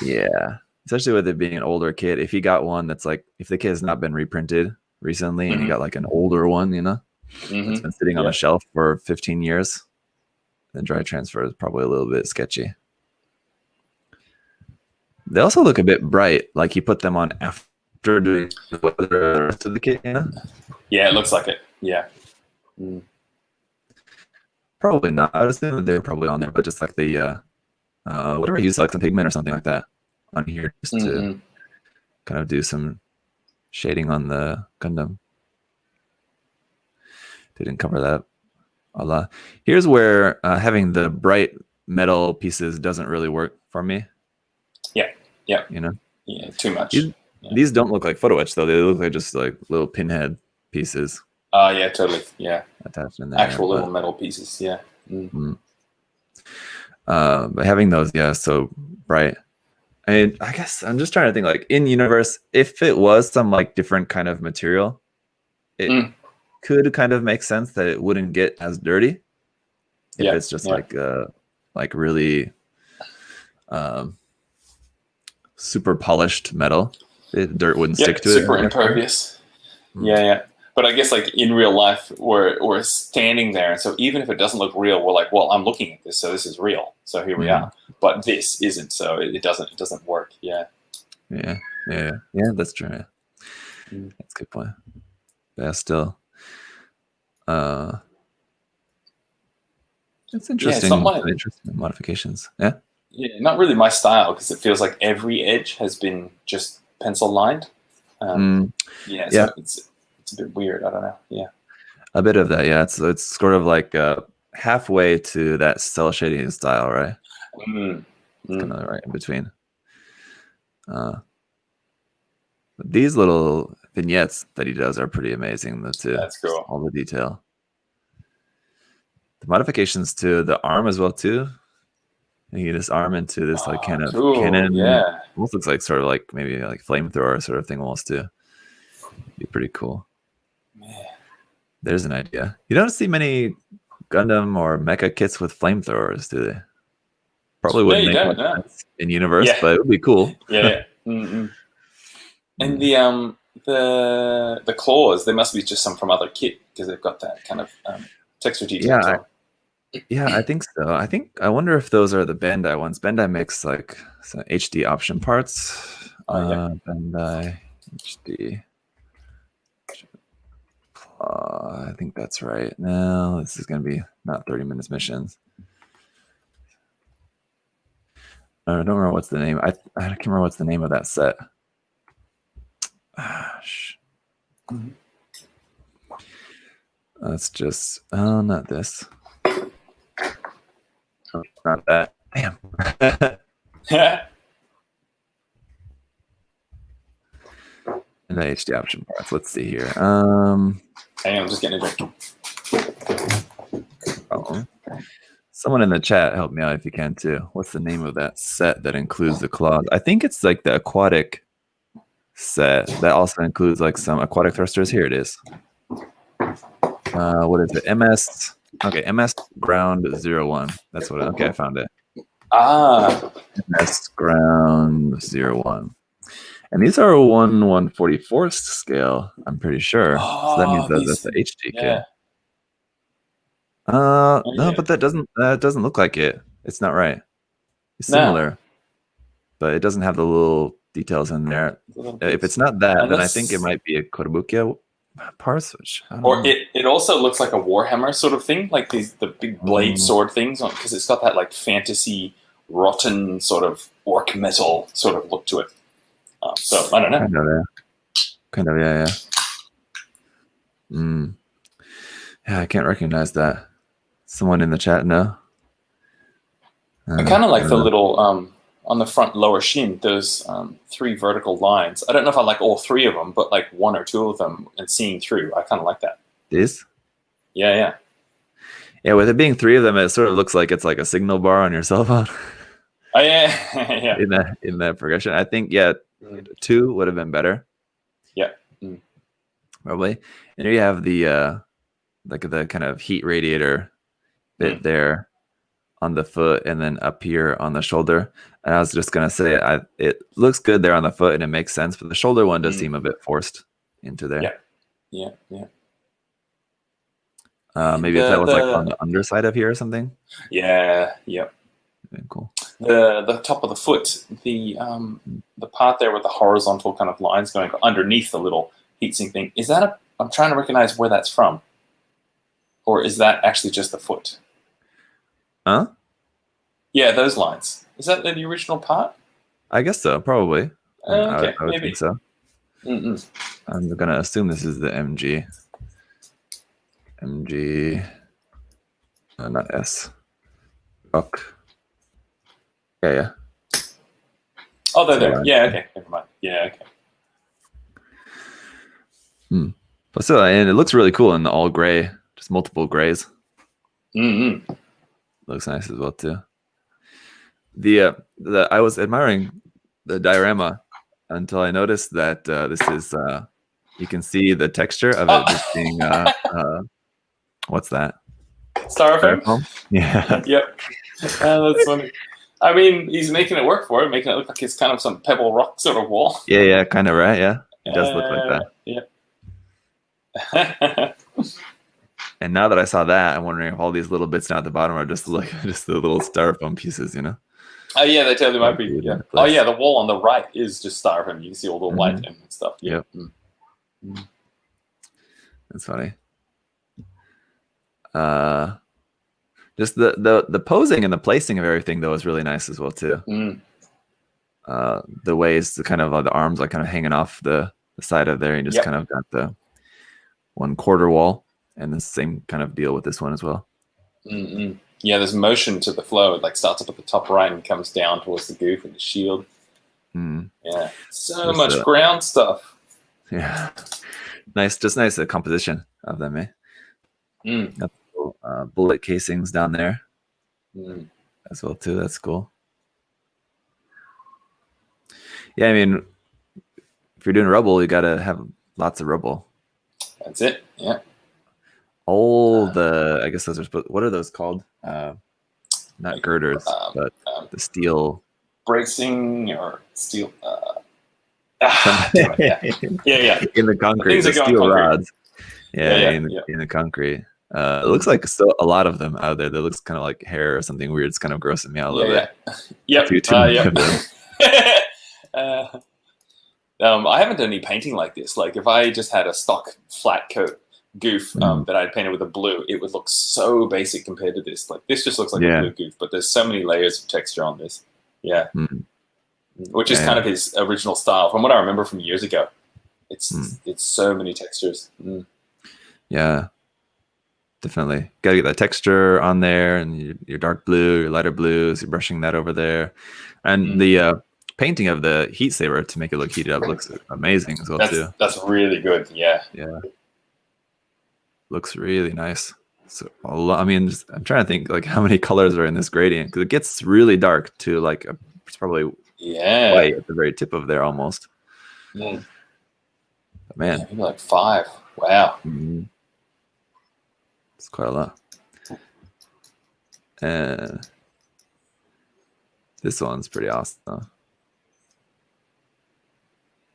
Yeah, especially with it being an older kit. If you got one that's like, if the kit has not been reprinted recently and you got like an older one, that's been sitting on a shelf for 15 years, then dry transfer is probably a little bit sketchy. They also look a bit bright, like you put them on after doing the rest of the kit, Yeah, it looks like it. Yeah. Mm. Probably not. I was thinking they're probably on there, but just like the whatever I use, like some pigment or something like that on here, just to kind of do some shading on the Gundam. Didn't cover that a lot. Here's where having the bright metal pieces doesn't really work for me. Yeah. Yeah, too much. These don't look like photo etch though. They look like just like little pinhead pieces. Yeah, totally. Yeah, attached in there. Actual little metal pieces. Yeah. But having those, so bright. And I guess I'm just trying to think, like, in universe, if it was some like different kind of material, it could kind of make sense that it wouldn't get as dirty. If it's just like really super polished metal, dirt wouldn't stick to it. Super impervious. Yeah. But I guess like in real life, we're standing there, and so even if it doesn't look real, we're like, well, I'm looking at this, so this is real. So here we are. But this isn't, so it doesn't work. Yeah, that's true. That's a good point. Yeah, still, it's interesting. Interesting modifications. Yeah, not really my style, because it feels like every edge has been just pencil lined. So it's a bit weird. I don't know. Yeah, a bit of that. Yeah, it's sort of like halfway to that cell shading style, right? It's kind of right in between. These little vignettes that he does are pretty amazing. That's cool. All the detail. The modifications to the arm as well too. You get this arm into this like kind of cannon. Yeah, almost looks like sort of like maybe like flamethrower sort of thing almost too. Be pretty cool. There's an idea. You don't see many Gundam or mecha kits with flamethrowers, do they? Probably wouldn't make much sense in universe, but it would be cool. And the claws, there must be just some from other kit, because they've got that kind of texture detail. I think so. I wonder if those are the Bandai ones. Bandai makes like some HD option parts. Bandai HD. I think that's right. No, this is going to be not 30 minutes missions. I don't remember what's the name. I can't remember what's the name of that set. That's just not this. Oh, not that. Damn. And the HD option parts. Let's see here. Hang on, I'm just getting a drink. Someone in the chat, help me out if you can too. What's the name of that set that includes the claws? I think it's like the aquatic set that also includes like some aquatic thrusters. Here it is. What is it? MS. Okay, MS Ground 01. That's what. Okay, I found it. MS Ground 01. And these are 1/144th scale, I'm pretty sure. So that means that's the HD kit. No, but that doesn't look like it. It's not right. It's similar, but it doesn't have the little details in there. If it's not that, then I think it might be a Kotobukiya parts. It also looks like a Warhammer sort of thing, like the big blade sword things, because it's got that like fantasy, rotten sort of orc metal sort of look to it. So I don't know. Kind of, yeah. Yeah, I can't recognize that. Someone in the chat, no? I kind of like the little, on the front lower shin, those 3 vertical lines. I don't know if I like all 3 of them, but like 1 or 2 of them and seeing through, I kind of like that. This? Yeah. Yeah, with it being 3 of them, it sort of looks like it's like a signal bar on your cell phone. Oh, yeah. In that progression. I think, 2 would have been better. Yeah. probably. And here you have the like the kind of heat radiator bit there on the foot, and then up here on the shoulder. And I was just gonna say, it looks good there on the foot, and it makes sense, but the shoulder one does seem a bit forced into there. Yeah. Maybe if that was like on the underside of here or something. Yeah. Yep. Okay, cool. The top of the foot, the part there with the horizontal kind of lines going underneath the little heatsink thing. Is that I'm trying to recognize where that's from, or is that actually just the foot? Huh? Yeah, those lines. Is that the original part? I guess so, probably. Okay, I would maybe think so. I'm gonna assume this is the MG. Not S. Rock. Yeah. Oh, they're there. Yeah, okay. Never mind. Yeah, okay. But still, and it looks really cool in the all gray, just multiple grays. Looks nice as well too. I was admiring the diorama until I noticed that this is you can see the texture of it just being what's that? Styrofoam? Yeah. Yep. That's funny. I mean, he's making it work for it, making it look like it's kind of some pebble rock sort of wall. Yeah, kind of, right? Yeah, it does look like that. Yeah. And now that I saw that, I'm wondering if all these little bits down at the bottom are just like just the little styrofoam pieces, you know? Oh yeah, they totally might be. Yeah. Oh yeah, the wall on the right is just styrofoam. You can see all the white and stuff. Yep. That's funny. Just the posing and the placing of everything though is really nice as well too. The ways the kind of the arms like kind of hanging off the side of there, and just kind of got the 1/4 wall, and the same kind of deal with this one as well. Yeah, there's motion to the flow. It like starts up at the top right and comes down towards the goof and the shield. Yeah, so much ground stuff. Yeah, nice, just nice the composition of them, eh? Bullet casings down there as well too. That's cool. Yeah, I mean, if you're doing rubble, you gotta have lots of rubble. That's it. Yeah. All I guess those are what are those called? Not girders, but the steel bracing or steel. Yeah. In the concrete, the steel rods. Yeah, in the concrete. It looks like still a lot of them out there. That looks kind of like hair or something weird. It's kind of grossing me out a little bit. I haven't done any painting like this. Like if I just had a stock flat coat goof that I'd painted with a blue, it would look so basic compared to this. Like this just looks like a blue goof, but there's so many layers of texture on this. Yeah. Which is kind of his original style. From what I remember from years ago, it's so many textures. Yeah, definitely. Got to get that texture on there, and your dark blue, your lighter blues. You're brushing that over there, and the painting of the heat saber to make it look heated up looks amazing as well too. That's really good. Yeah. Looks really nice. So I mean, I'm trying to think like how many colors are in this gradient, because it gets really dark to like it's probably white at the very tip of there almost. But man, maybe like 5. Wow. It's quite a lot. And this one's pretty awesome though.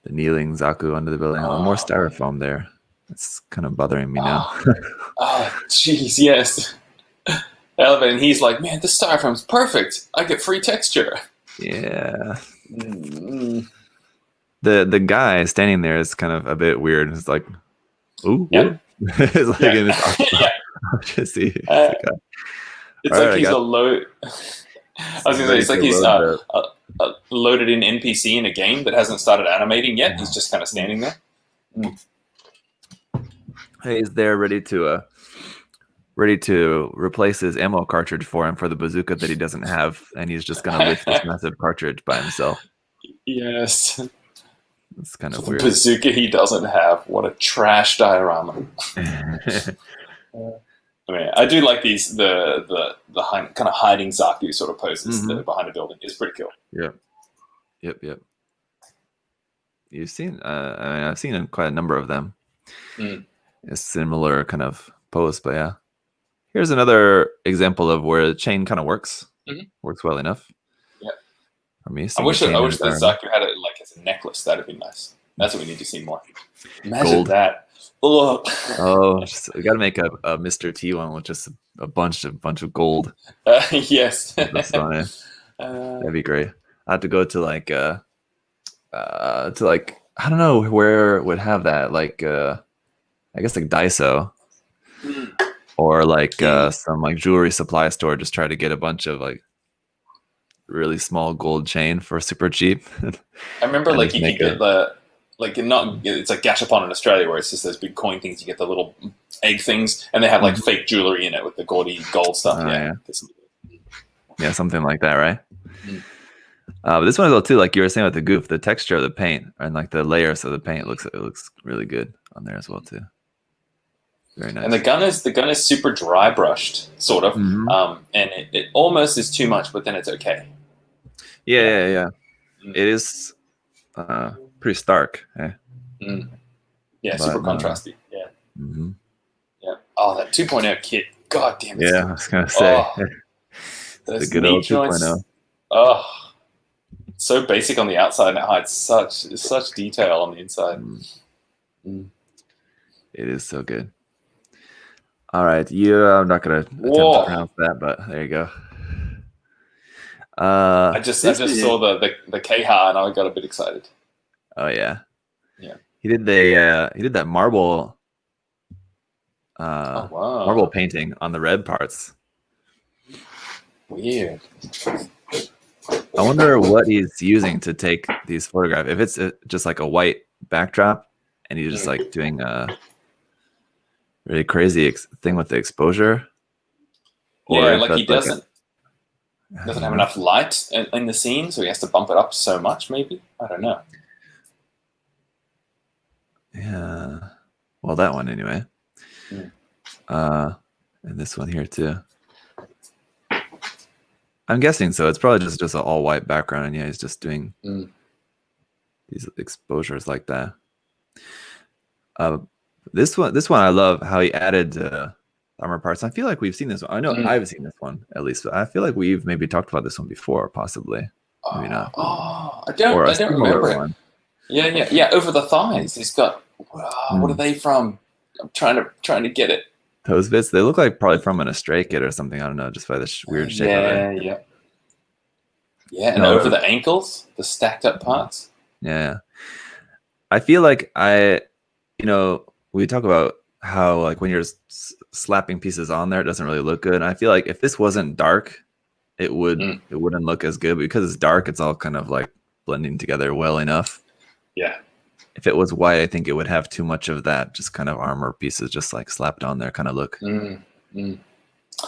The kneeling Zaku under the building. More styrofoam there. It's kind of bothering me now. Oh, jeez, yes. And he's like, man, this styrofoam's perfect. I get free texture. Yeah. The guy standing there is kind of a bit weird. It's like, ooh. Yeah. It's like in this just see. It's like he's a load. I was going to say, it's like he's loaded in NPC in a game that hasn't started animating yet. He's just kind of standing there. He's there ready to replace his ammo cartridge for him for the bazooka that he doesn't have, and he's just going to lift this massive cartridge by himself. Yes. It's kind of weird. Bazooka he doesn't have. What a trash diorama. I mean, I do like these the kind of hiding Zaku sort of poses that are behind a building. It's pretty cool. Yep. You've seen I mean, I've seen quite a number of them a similar kind of pose. But yeah, here's another example of where the chain kind of works well enough. Yeah, for me. I wish Chain the Zaku had it like as a necklace. That'd be nice. That's what we need to see more. Imagine Gold. that. Ugh. Oh, we got to make a Mr. T one with just a bunch of gold. Yes. That's on it. That'd be great. I have to go to like I don't know where it would have that, like I guess like Daiso or like some like jewelry supply store. Just try to get a bunch of like really small gold chain for super cheap. I remember like you could get the it's like Gashapon in Australia where it's just those big coin things. You get the little egg things, and they have like fake jewelry in it with the gaudy gold stuff. Yeah, something like that, right? But this one as well too, like you were saying with the goof, the texture of the paint and like the layers of the paint looks really good on there as well too. Very nice. And the gun is super dry brushed, sort of, and it almost is too much, but then it's okay. Yeah. It is pretty stark. Yeah, super contrasty. Yeah. Yeah. Oh, that 2.0 kit. God damn it. Yeah, I was gonna say. Those the good old 2.0. Oh, so basic on the outside, and it hides such detail on the inside. It is so good. All right, I'm not gonna attempt to pronounce that, but there you go. I just saw the Keha and I got a bit excited. Oh yeah. Yeah. He did that marble marble painting on the red parts. Weird. I wonder what he's using to take these photographs. If it's just like a white backdrop and he's just like doing a really crazy thing with the exposure. Or like he doesn't have enough light in the scene, so he has to bump it up so much, maybe? I don't know. Yeah. Well, that one anyway. And this one here too. I'm guessing so. It's probably just an all white background, and yeah, he's just doing these exposures like that. This one I love how he added armor parts. I feel like we've seen this one. I know I've seen this one at least, but I feel like we've maybe talked about this one before, possibly. Maybe not. Oh, I don't remember it. One. Yeah. Over the thighs, he's got. What are they from? I'm trying to get it. Those bits, they look like probably from an Astray kit or something. I don't know, just by the weird shape of it. Yeah, and over the ankles, the stacked up parts. Yeah. I feel like we talk about how like when you're slapping pieces on there, it doesn't really look good. And I feel like if this wasn't dark, it wouldn't look as good. But because it's dark, it's all kind of like blending together well enough. Yeah. If it was white, I think it would have too much of that just kind of armor pieces just like slapped on there kind of look. And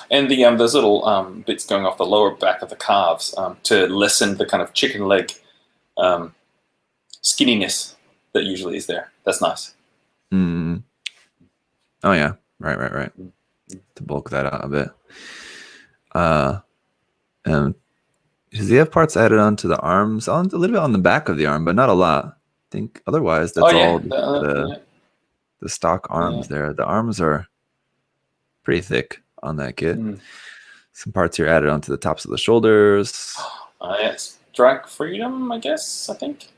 those little bits going off the lower back of the calves to lessen the kind of chicken leg skinniness that usually is there. That's nice. Oh yeah, right. To bulk that out a bit. And does he have parts added onto the arms? A little bit on the back of the arm, but not a lot. I think otherwise that's all the stock arms there. The arms are pretty thick on that kit. Some parts here added onto the tops of the shoulders. Yes. Drag freedom, I guess, I think.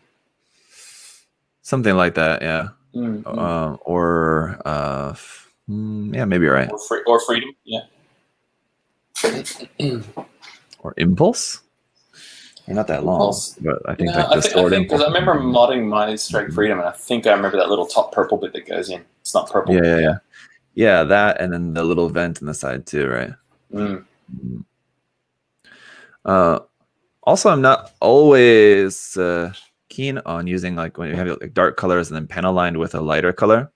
Something like that, yeah. Yeah, maybe you're right. Or freedom, yeah. Or impulse? They're not that long, but I think because I remember modding my Strike Freedom, and I think I remember that little top purple bit that goes in. It's not purple. Yeah, that, and then the little vent in the side too, right? Also, I'm not always keen on using like when you have like dark colors and then pen aligned with a lighter color.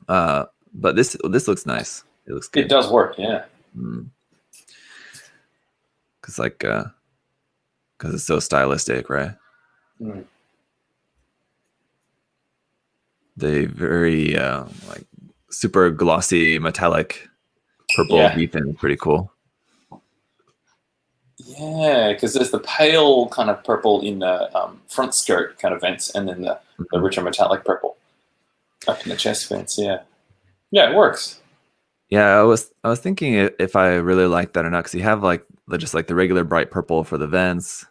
But this looks nice. It looks good. It does work, yeah. Because it's so stylistic, right? The very like super glossy metallic purple V-fin is pretty cool. Yeah, because there's the pale kind of purple in the front skirt kind of vents, and then the richer metallic purple. Up in the chest vents, yeah. Yeah, it works. Yeah, I was thinking if I really like that or not, because you have like just like the regular bright purple for the vents,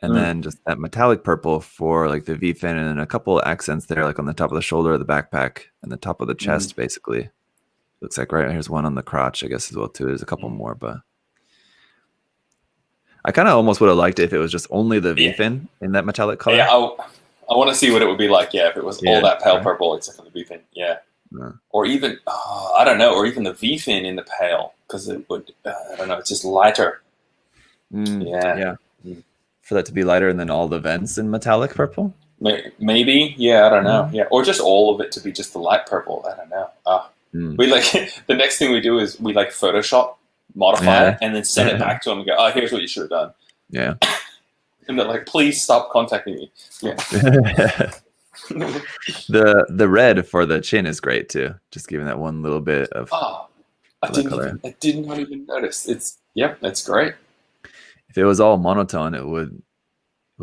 and then just that metallic purple for like the V fin, and then a couple of accents there, like on the top of the shoulder of the backpack and the top of the chest, basically. Looks like right here's one on the crotch, I guess, as well too. There's a couple more, but I kind of almost would have liked it if it was just only the V fin in that metallic color. Yeah, I want to see what it would be like. Yeah, if it was all that pale purple except for the V fin. Yeah. Or even I don't know, or even the V fin in the pale, because it would I don't know, it's just lighter. Yeah. For that to be lighter, and then all the vents in metallic purple. Maybe, yeah, I don't know. Yeah, or just all of it to be just the light purple. I don't know. We like the next thing we do is we like Photoshop modify it and then send it back to them and go, oh, here's what you should have done. Yeah. And they're like, please stop contacting me. Yeah. The red for the chin is great too. Just giving that one little bit of I did not even notice. It's great. If it was all monotone, it would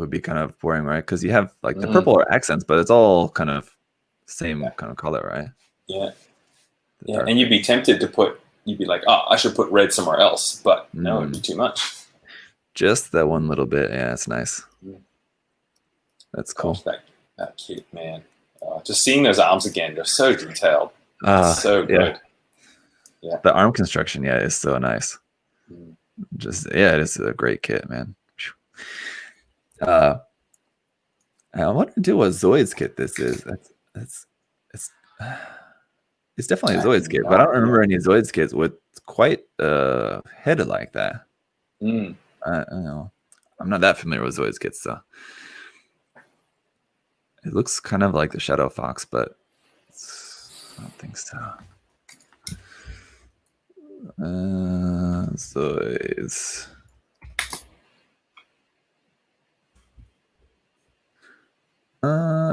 be kind of boring, right? Because you have like the purple are accents, but it's all kind of same kind of color, right? Yeah. Yeah, and you'd be tempted to you'd be like, oh, I should put red somewhere else, but no, it'd be too much. Just that one little bit. Yeah, it's nice. That's cool. That kit, man. Just seeing those arms again, they're so detailed. So good. Yeah. The arm construction, is so nice. It is a great kit, man. I wonder too what Zoid's kit this is. It's definitely a Zoid's kit, but I don't remember any Zoid's kits with quite a head like that. I don't know. I'm not that familiar with Zoid's kits, so it looks kind of like the Shadow Fox, but I don't think so. Zoids.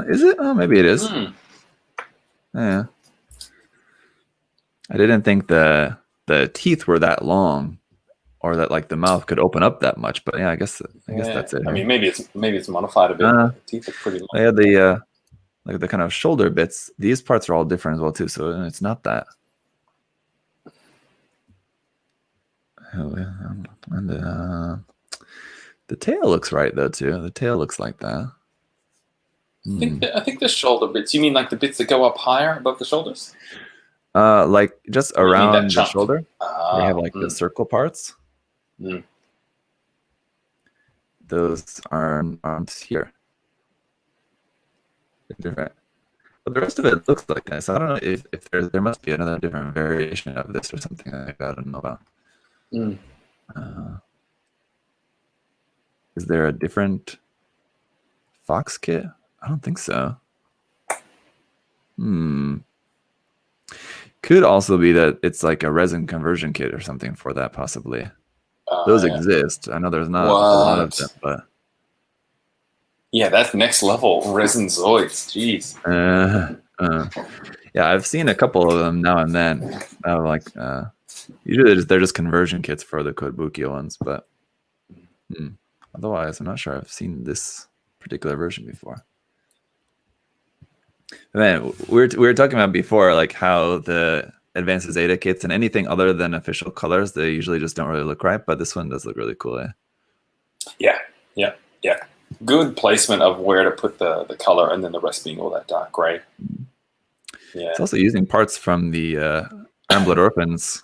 Is it? Oh, maybe it is. Yeah. I didn't think the teeth were that long, or that like the mouth could open up that much. But I guess that's it. I mean, maybe it's modified a bit. The teeth are pretty long. Yeah, the like the kind of shoulder bits. These parts are all different as well too. So it's not that. And the tail looks right though too. The tail looks like that. I think the shoulder bits. You mean like the bits that go up higher above the shoulders? Like just around the shoulder. We have like the circle parts. Those aren't here. They're different. But the rest of it looks like this. I don't know if there must be another different variation of this or something like that I don't know about. Is there a different Fox kit? I don't think so. Could also be that it's like a resin conversion kit or something for that, possibly. Those exist. I know there's not a lot of them, but yeah, that's next level resin Zoids. Jeez. Yeah, I've seen a couple of them now and then. Usually they're just conversion kits for the Kobuki ones, but otherwise, I'm not sure I've seen this particular version before. Man, we were talking about before, like how the Advanced Zeta kits and anything other than official colors, they usually just don't really look right. But this one does look really cool. Yeah. Good placement of where to put the color, and then the rest being all that dark gray. Yeah. It's also using parts from the Iron Blood Orphans,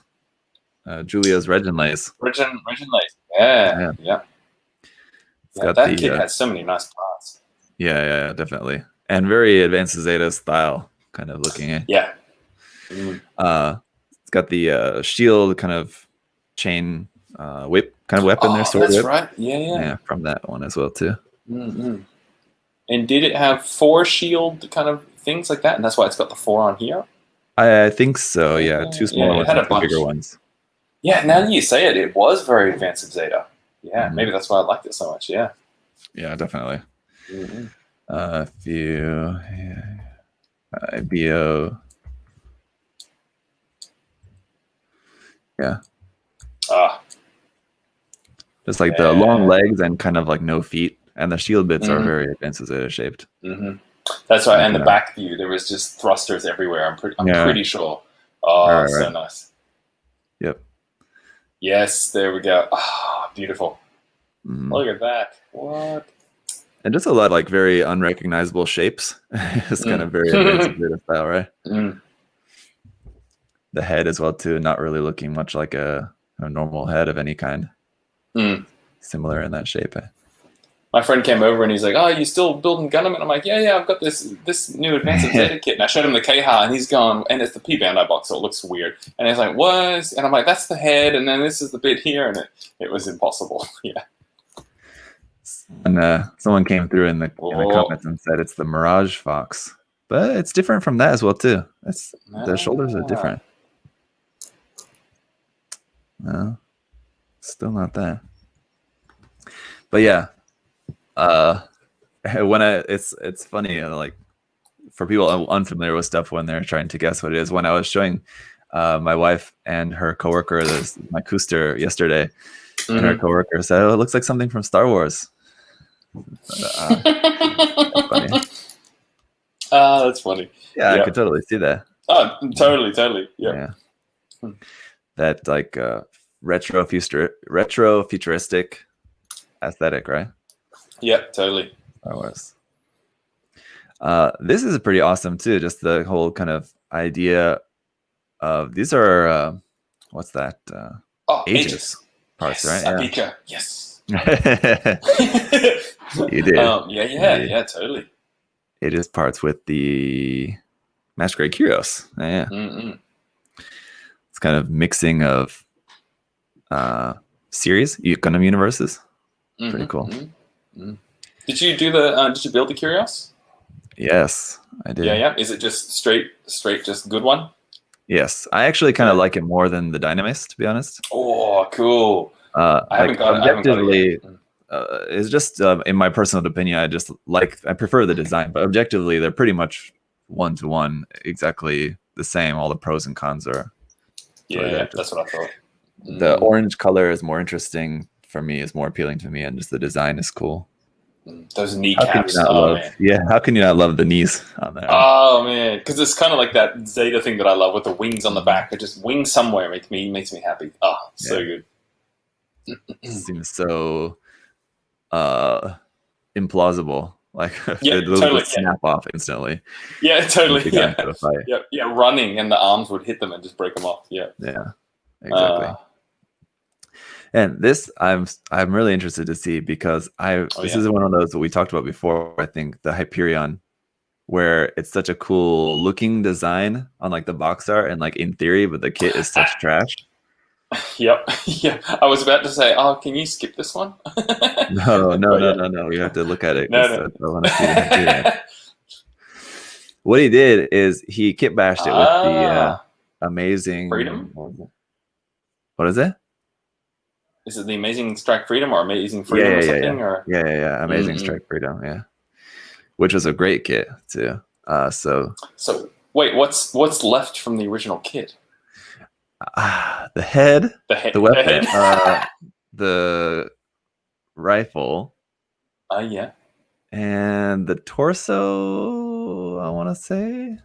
Julia's Regin Lace. Regin Lace. Yeah. That kit has so many nice parts. Yeah, definitely. And very Advanced Zeta style kind of looking. Yeah. It's got the shield kind of chain whip kind of weapon there. That's whip. right. Yeah. From that one as well too. And did it have 4 shield kind of things like that? And that's why it's got the 4 on here? I think so, yeah. 2 smaller ones and 2 bigger ones. Yeah, now that you say it, it was very Advanced Zeta. Yeah, maybe that's why I liked it so much, yeah. Yeah, definitely. A few IBO. Yeah. Just like the long legs and kind of like no feet, and the shield bits are very Advanced Zeta shaped. That's right. And the Okay. back view, there was just thrusters everywhere. I'm Yeah. pretty sure. Oh, so Right. nice. Yep. Yes, there we go. Ah, beautiful. Mhm. Look at that. What? And just a lot of like very unrecognizable shapes. It's kind of very advanced creative style, right? Mm. The head as well too, not really looking much like a normal head of any kind. Mm. Similar in that shape. My friend came over and he's like, "Oh, you still building Gundam?" And I'm like, "Yeah, I've got this new Advanced Zeta kit." And I showed him the KHA, and he's going, and it's the P Bandai box, so it looks weird. And he's like, "What?" And I'm like, "That's the head, and then this is the bit here," and it was impossible. Yeah. And someone came through in the comments and said it's the Mirage Fox, but it's different from that as well too. The shoulders are different. No, still not that. But yeah, it's funny, like for people unfamiliar with stuff when they're trying to guess what it is. When I was showing my wife and her coworker my Cooster yesterday, and her coworker said, "Oh, it looks like something from Star Wars." That's funny. That's funny. Yeah, I could totally see that. Oh, totally. Yeah. That like retro futuristic aesthetic, right? Yep, totally. Star Wars. This is pretty awesome too. Just the whole kind of idea of these are what's that? Aegis parts, yes, right? Apika. Yes. You did. Yeah, totally. Aegis parts with the Master Grade Curios. Yeah. Mm-mm. It's kind of mixing of series, Gundam universes. Pretty cool. Mm-hmm. Did you do did you build the Curios? Yes, I did. Yeah. Is it just straight, just good one? Yes, I actually kind of like it more than the Dynamist, to be honest. Oh, cool. I haven't got objectively, it. it's just in my personal opinion, I prefer the design, but objectively, they're pretty much one-to-one, exactly the same. All the pros and cons are. Yeah, that's what I thought. The orange color is more interesting for me, is more appealing to me, and just the design is cool. Those kneecaps. Man. How can you not love the knees on there? Oh man, because it's kind of like that Zeta thing that I love with the wings on the back. It just wings somewhere makes me happy. Oh, so good. Seems so implausible. Like totally snap off instantly. Yeah, totally. Yeah, running and the arms would hit them and just break them off. Yeah, exactly. And this I'm really interested to see, because this is one of those that we talked about before. I think the Hyperion, where it's such a cool looking design on like the box art and like in theory, but the kit is such trash. Yep. Yeah. I was about to say, oh, can you skip this one? No. You have to look at it. No. I want to see that. What he did is he kit bashed it with the amazing Freedom. What is it? Is it the Amazing Strike Freedom or Amazing Freedom or something? Yeah. Amazing Strike Freedom. Yeah, which was a great kit too. So wait, what's left from the original kit? The head, the weapon, head. the rifle. Yeah. And the torso, I want to say.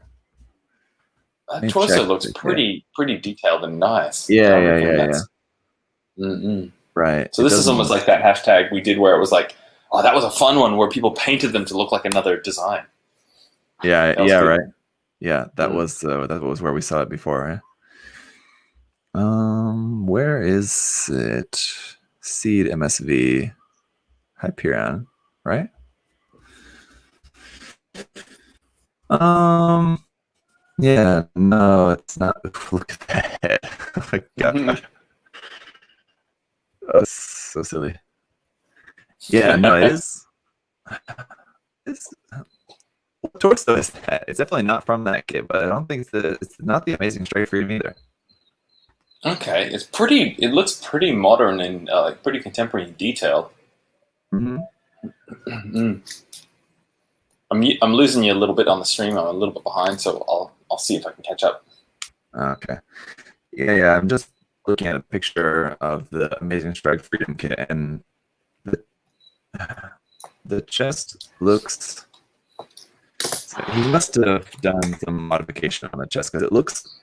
That torso looks pretty detailed and nice. Yeah. Right. So this is almost like that hashtag we did where it was like, oh, that was a fun one where people painted them to look like another design. Yeah, right. Yeah, that was where we saw it before, right? Where is it? Seed MSV Hyperion, right? Yeah, no, it's not. Look at that head. Oh my god. That's so silly. Yeah, no, it is. What torso is that? It's definitely not from that kit, but I don't think it's not the Amazing Strike Freedom either. Okay, it looks pretty modern and pretty contemporary in detail. Mm-hmm. I'm losing you a little bit on the stream. I'm a little bit behind, so I'll see if I can catch up. Okay. Yeah. I'm just looking at a picture of the Amazing Strike Freedom kit, and the chest looks He must have done some modification on the chest because it looks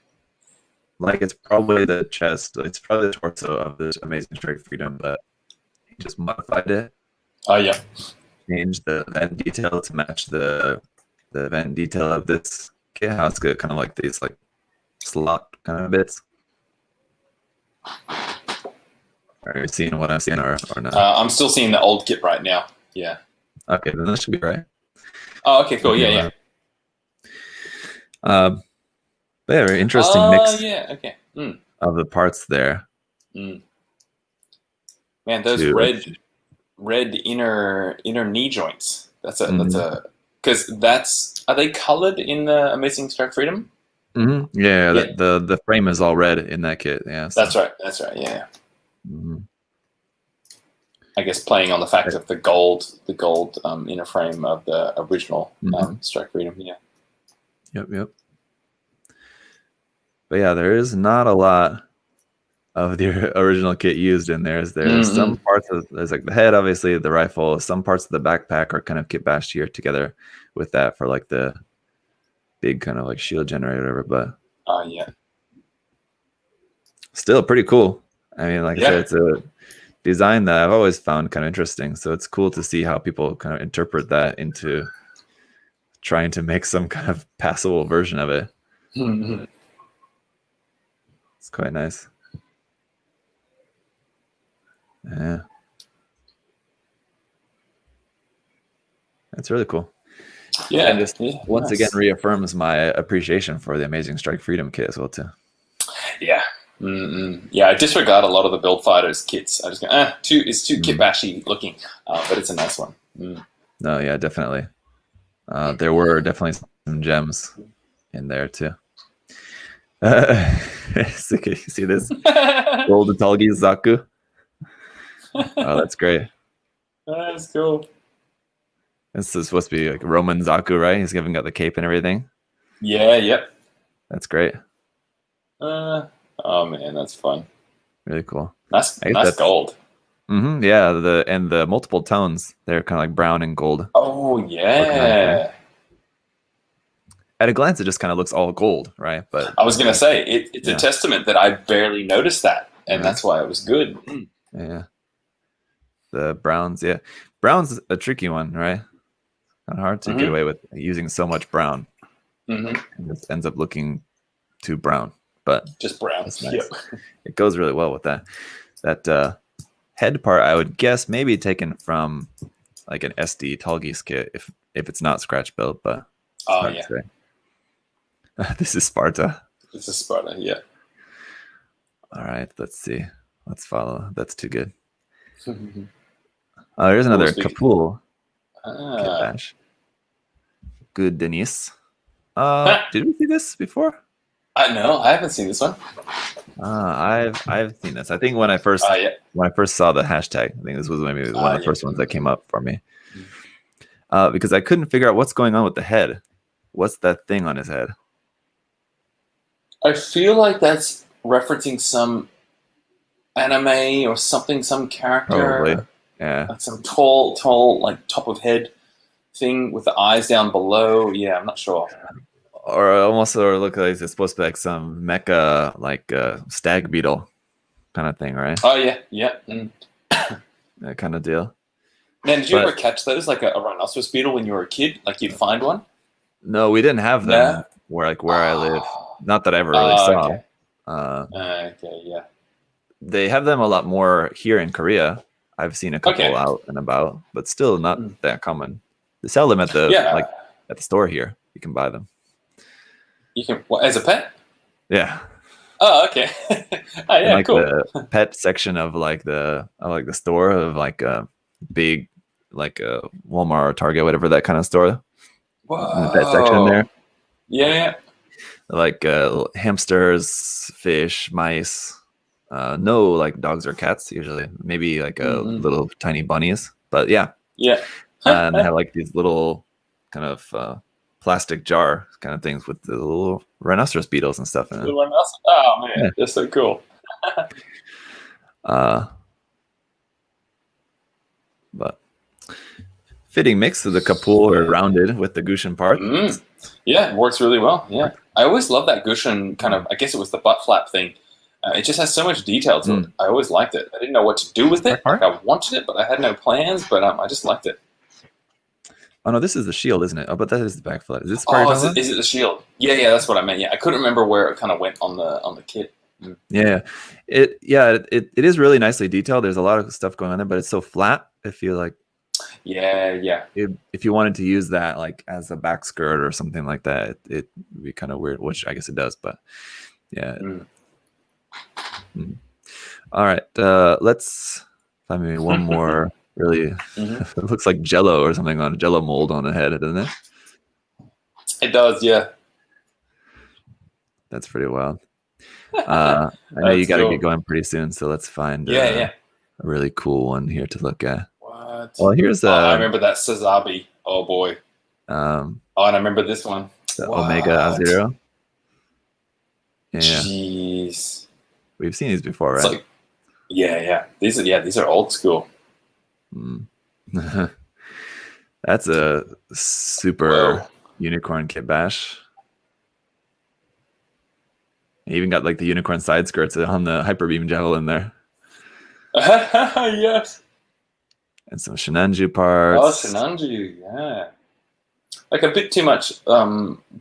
like it's probably the chest. It's probably the torso of this Amazing Strike Freedom, but he just modified it, Oh yeah. changed the vent detail to match the vent detail of this kit. How it's got kind of like these like slot kind of bits. Are you seeing what I'm seeing or not? I'm still seeing the old kit right now. Yeah. Okay, then that should be right. Oh, okay, cool. Yeah. But yeah, very interesting mix Yeah, okay. of the parts there. Man, those red inner knee joints. That's a because are they colored in the Amazing Strike Freedom? Mm-hmm. Yeah, the frame is all red in that kit. Yeah, so. That's right. Yeah. Mm-hmm. I guess playing on the fact of the gold inner frame of the original Strike Freedom. Yeah. Yep. But yeah, there is not a lot of the original kit used in there. There's some parts of there's like the head, obviously the rifle. Some parts of the backpack are kind of kit bashed here together with that for like the big kind of like shield generator, or whatever. But yeah, still pretty cool. I mean, like I said, it's a design that I've always found kind of interesting. So it's cool to see how people kind of interpret that into trying to make some kind of passable version of it. It's quite nice. Yeah. That's really cool. Yeah. And just once again reaffirms my appreciation for the Amazing Strike Freedom kit as well too. Yeah. Yeah, I disregard a lot of the Build Fighters kits. I just go, it's too kit bashy looking, but it's a nice one. No, yeah, definitely. There were definitely some gems in there too. So you see this Gold Talgi Zaku? Oh, that's great. That's cool. This is supposed to be like Roman Zaku, right? He's even got the cape and everything. Yeah, yep. That's great. Oh man, that's fun. Really cool. That's gold. Yeah, the multiple tones, they're kind of like brown and gold. Oh yeah. At a glance, it just kind of looks all gold, right? But I was gonna say it's a testament that I barely noticed that, and that's why it was good. Yeah. The browns, brown's a tricky one, right? Kind of hard to get away with using so much brown. It just ends up looking too brown, but just brown. That's nice. Yep. It goes really well with that. That head part, I would guess, maybe taken from like an SD Talgis kit if it's not scratch built, but this is Sparta. This is Sparta, yeah. All right, let's see. Let's follow. That's too good. Here's another Kapul kit bash. Good, Denise. Did we see this before? No, I haven't seen this one. I've seen this. I think when I first saw the hashtag, I think this was maybe one of the first ones that came up for me. Because I couldn't figure out what's going on with the head. What's that thing on his head? I feel like that's referencing some anime or something, some character. Probably. Yeah. Like some tall, like top of head thing with the eyes down below. Yeah, I'm not sure. Or almost look like it's supposed to be like some mecha, like stag beetle kind of thing, right? Oh yeah. That kind of deal. Man, did you ever catch those, like a rhinoceros beetle when you were a kid? Like you'd find one? No, we didn't have them where I live. Not that I ever really saw. Okay. Okay, yeah. They have them a lot more here in Korea. I've seen a couple out and about, but still not that common. They sell them at the at the store here. You can buy them. You can as a pet? Yeah. Oh, okay. Oh, yeah, like cool. The pet section of the store of like a big like a Walmart or Target, whatever, that kind of store. Whoa. In the pet section there. Yeah. Like hamsters, fish, mice. No, like dogs or cats usually. Maybe like little tiny bunnies. But yeah. And they have like these little kind of plastic jar kind of things with the little rhinoceros beetles and stuff in it. Oh man, they're so cool. But fitting mix of the Kapul or rounded with the Gushin part. Yeah, it works really well. Yeah, I always love that Gushin kind of. I guess it was the butt flap thing. It just has so much detail to it. I always liked it. I didn't know what to do with it. Like I wanted it, but I had no plans. But I just liked it. Oh no, this is the shield, isn't it? Oh, but that is the back foot. Is this part? Oh, is it the shield? Yeah, that's what I meant. Yeah, I couldn't remember where it kind of went on the kit. Yeah, it is really nicely detailed. There's a lot of stuff going on there, but it's so flat. I feel like if you wanted to use that like as a back skirt or something like that, it would be kind of weird. Which I guess it does, but yeah. All right, let's find maybe one more. Really, it looks like Jello or something on a Jello mold on the head, doesn't it? It does, yeah. That's pretty wild. I know you got to get going pretty soon, so let's find a really cool one here to look at. What? Well, here's I remember that Sazabi. Oh boy. And I remember this one. The Omega Zero. Yeah. Jeez. We've seen these before, right? It's like, yeah. These are old school. That's a super unicorn kit bash. You even got like the unicorn side skirts on the hyper beam javelin there. Yes. And some Shinanju parts. Oh, Shinanju, yeah. Like a bit too much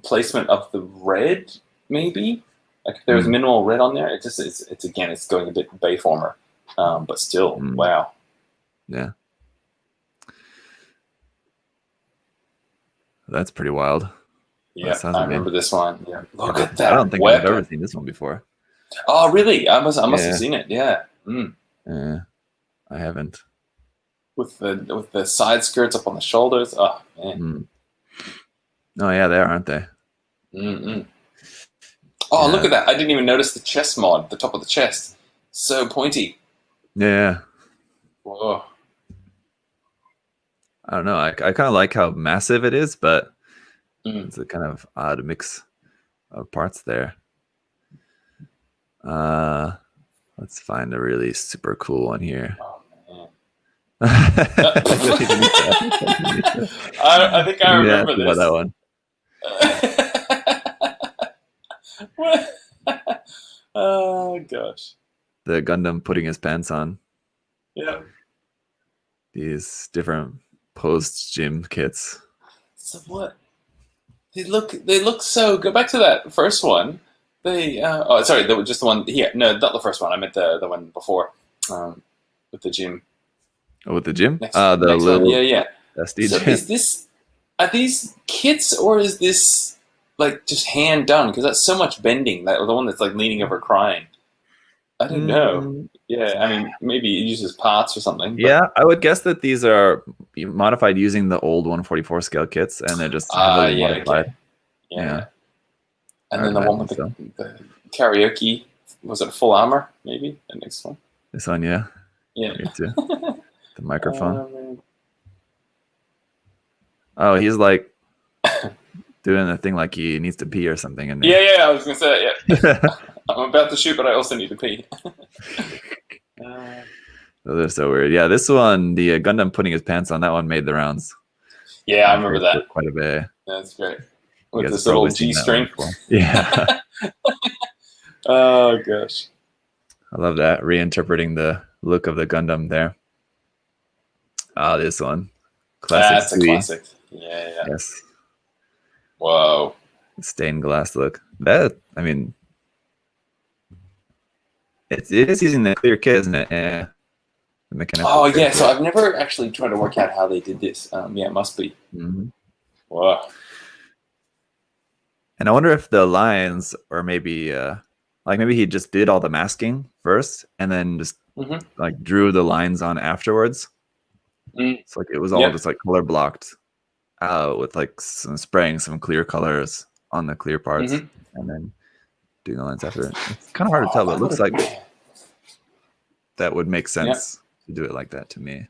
placement of the red, maybe. Like if there was minimal red on there, it's again it's going a bit Bayformer, but still, wow. Yeah. That's pretty wild. Yeah, I remember this one. Yeah, look at that. I don't think I've ever seen this one before. Oh, really? I must have seen it. Yeah. Yeah, I haven't. With the side skirts up on the shoulders. Oh man. Oh yeah, they are, aren't they? Oh, look at that! I didn't even notice the chest mod, the top of the chest, so pointy. Yeah. Whoa. I don't know. I kind of like how massive it is, but it's a kind of odd mix of parts there. Let's find a really super cool one here. Oh, man. I think I remember this. That one. What? Oh gosh. The Gundam putting his pants on. Yeah. These different post gym kits. So what? They look so. Go back to that first one. Sorry, just the one here. No, not the first one. I meant the one before, with the gym. Oh, with the gym? Next little one. Yeah. SD so gym. Are these kits or is this like just hand done? Because that's so much bending. That the one that's like leaning over crying. I don't know. Yeah, I mean, maybe it uses parts or something. But... Yeah, I would guess that these are modified using the old 144 scale kits, and they're just heavily modified. Okay. Yeah. And then the one with the karaoke, was it full armor, maybe? The next one? This one, yeah. Yeah. Me too. The microphone. Oh, he's like doing the thing like he needs to pee or something. Yeah, I was going to say that, yeah. I'm about to shoot, but I also need to pee. Those are so weird. Yeah, this one, the Gundam putting his pants on, that one made the rounds. Yeah, I remember that. Quite a bit. That's great. With this little G-string. Yeah. Oh, gosh. I love that. Reinterpreting the look of the Gundam there. Ah, this one. Classic. That's a classic. Yeah. Yes. Whoa. Stained glass look. That, I mean... It is using the clear kit, isn't it? Yeah. Oh, yeah. So I've never actually tried to work out how they did this. Yeah, it must be. Whoa. And I wonder if the lines, or maybe, maybe he just did all the masking first, and then just like drew the lines on afterwards. It's like it was all just like color blocked out with like spraying some clear colors on the clear parts, and then doing the lines after. It's kind of hard to tell, but it looks like that would make sense to do it like that to me.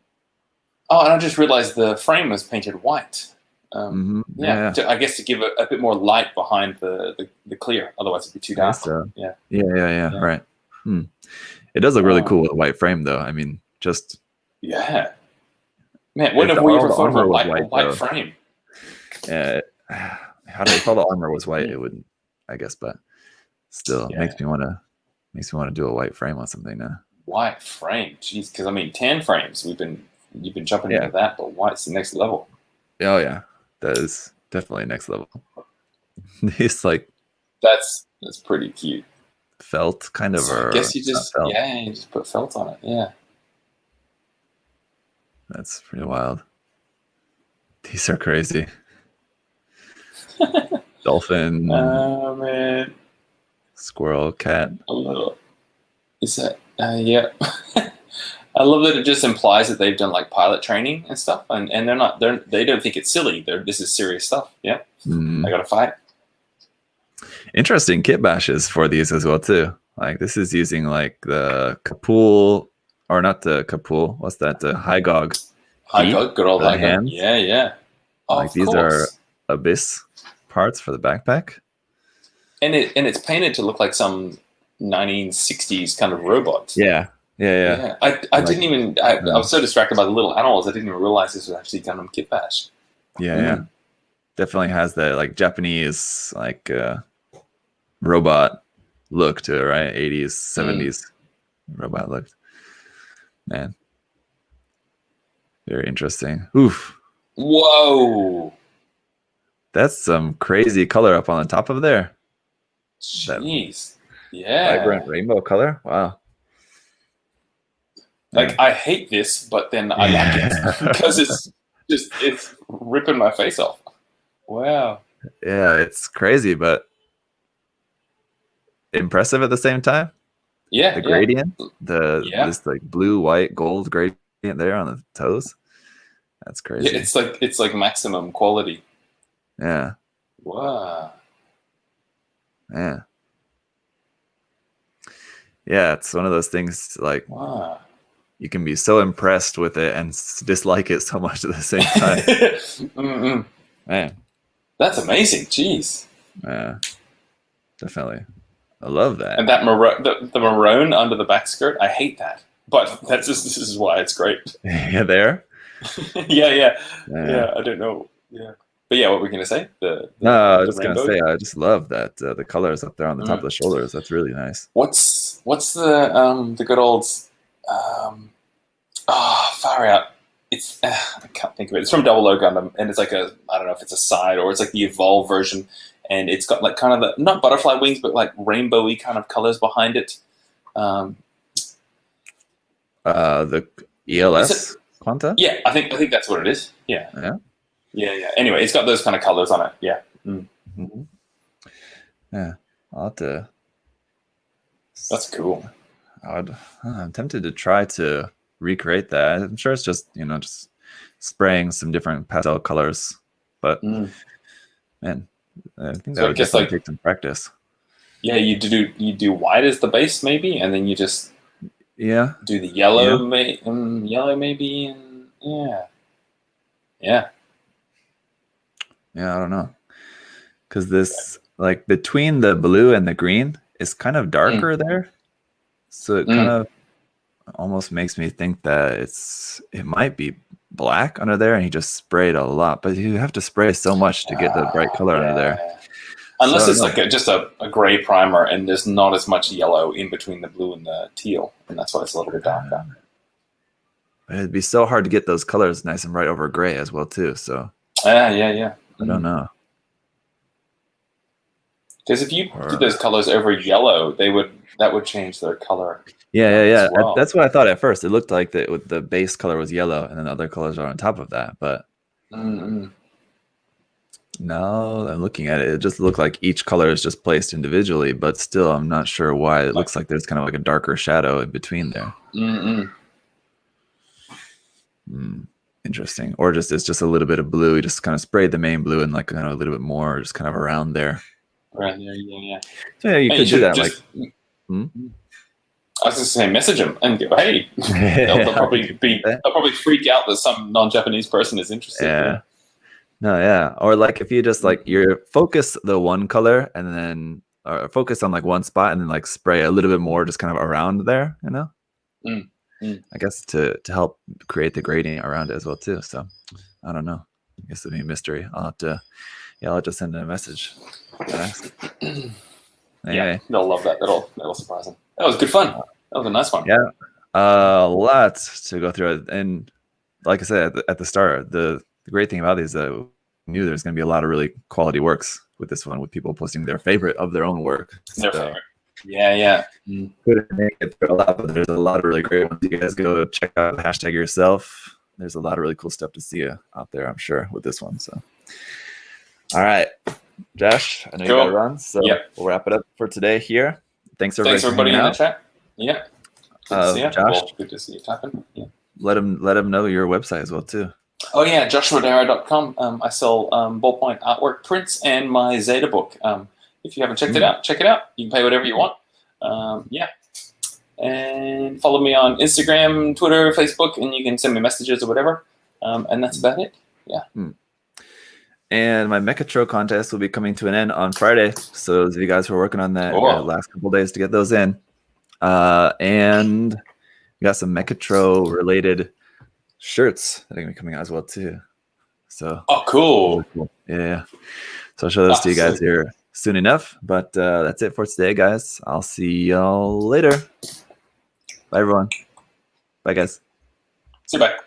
Oh, and I just realized the frame was painted white. Yeah. I guess to give a bit more light behind the clear, otherwise it'd be too dark. Yeah. Right. It does look really cool with a white frame, though. I mean, just Man, when If have we all ever the thought of armor a was white, white, a white though, frame? how do if all the armor was white, it wouldn't, I guess, but still Yeah. makes me want to do a white frame on something now. White frame, jeez, because I mean, tan frames. You've been jumping Yeah. into that, but white's the next level. Oh yeah, that is definitely next level. These like That's pretty cute. felt kind of, So I or guess you not just felt. you just put felt on it. Yeah. That's pretty wild. These are crazy. Dolphin, Oh man, squirrel, cat. a little. Is that? Yeah. I love that it just implies that they've done like pilot training and stuff, and they don't think it's silly. This is serious stuff. Yeah. Mm. I got to fight. Interesting kit bashes for these as well too. Like this is using like the Kapul, or not the Kapul. What's that? The Hygog. Good old Hygog. Hands. Yeah, yeah. Like Of these course. are Abyss parts for the backpack. And it's painted to look like some 1960s kind of robot. Yeah. I Like, didn't even. I was so distracted by the little animals, I didn't even realize this was actually Gundam Kit Bash. Yeah. Definitely has the like Japanese like robot look to it, right? 80s, 70s robot look. Man. Very interesting. Oof. Whoa. That's some crazy color up on the top of there. Jeez. Yeah. Vibrant rainbow color. Wow. Like I hate this, but then I like it because it's ripping my face off. Wow. Yeah, it's crazy, but impressive at the same time. Yeah. The gradient, Yeah. this like blue, white, gold gradient there on the toes. That's crazy. Yeah, it's like maximum quality. Yeah. Wow. Yeah. Yeah, it's one of those things like Wow. you can be so impressed with it and dislike it so much at the same time. Man. That's amazing. Jeez. Yeah. Definitely. I love that. And that the maroon under the back skirt, I hate that. But this is why it's great. Yeah, there. Yeah. I don't know. Yeah, but yeah, what were we gonna say? No, I was just rainbow? gonna say I just love that the colors up there on the top of the shoulders. That's really nice. What's the good old far out? It's I can't think of it. It's from Double O Gundam, and it's like I don't know if it's a side or it's like the evolved version, and it's got like kind of the not butterfly wings, but like rainbowy kind of colors behind it. The ELS Quanta? Yeah, I think that's what it is. Yeah. Anyway, it's got those kind of colors on it. Yeah. Yeah, I'll have to. That's cool. I'm tempted to try to recreate that. I'm sure it's just just spraying some different pastel colors, but man, I think that would definitely take some practice. Yeah, you do white as the base maybe, and then you just do the yellow, yellow maybe, and yeah. I don't know, because this like between the blue and the green is kind of darker there, so it kind of almost makes me think that it might be black under there, and he just sprayed a lot. But you have to spray so much to get the bright color under there. Unless it's like just a gray primer, and there's not as much yellow in between the blue and the teal, and that's why it's a little bit darker. But it'd be so hard to get those colors nice and bright over gray as well too. So yeah. I don't know. Because if you did those colors over yellow, that would change their color. Yeah. Well. That's what I thought at first. It looked like the base color was yellow, and then the other colors are on top of that. But now I'm looking at it. It just looked like each color is just placed individually. But still, I'm not sure why it looks like there's kind of like a darker shadow in between there. Interesting. Or it's just a little bit of blue. You just kind of sprayed the main blue and like a little bit more, just kind of around there. Around there, yeah. So yeah, you could do that. Just, I was just saying, message them and go, hey. they'll probably freak out that some non-Japanese person is interested. Yeah. No, yeah. Or like if you just like you focus the one color and then or focus on like one spot and then like spray a little bit more just kind of around there, I guess to help create the grading around it as well too. So I don't know. I guess it'll be a mystery. I'll have to send a message. Anyway. Yeah, they'll love that. That'll surprise them. That was good fun. That was a nice one. Yeah, lots to go through, and like I said at the start, the great thing about these is that we knew there's going to be a lot of really quality works with this one, with people posting their favorite of their own work. Their favorite. Yeah. Couldn't make it through a lot, but there's a lot of really great ones. You guys go check out the hashtag yourself. There's a lot of really cool stuff to see out there, I'm sure, with this one. So, all right, Josh, I know you got to run, so we'll wrap it up for today here. Thanks everybody in the chat. Yeah. Good to see you. Josh, good to see you typing. Yeah. Let them know your website as well too. Oh yeah, joshuadara.com. I sell ballpoint artwork prints and my Zeta book. If you haven't checked it out, check it out. You can pay whatever you want. And follow me on Instagram, Twitter, Facebook, and you can send me messages or whatever. And that's about it. Yeah. And my Mechatro contest will be coming to an end on Friday. So those of you guys who are working on that last couple of days to get those in. And we got some Mechatro related shirts that are going to be coming out as well too. So cool. Yeah. So I'll show those to you guys here soon enough. But that's it for today, guys. I'll see y'all later. Bye, everyone. Bye, guys. See you. Bye.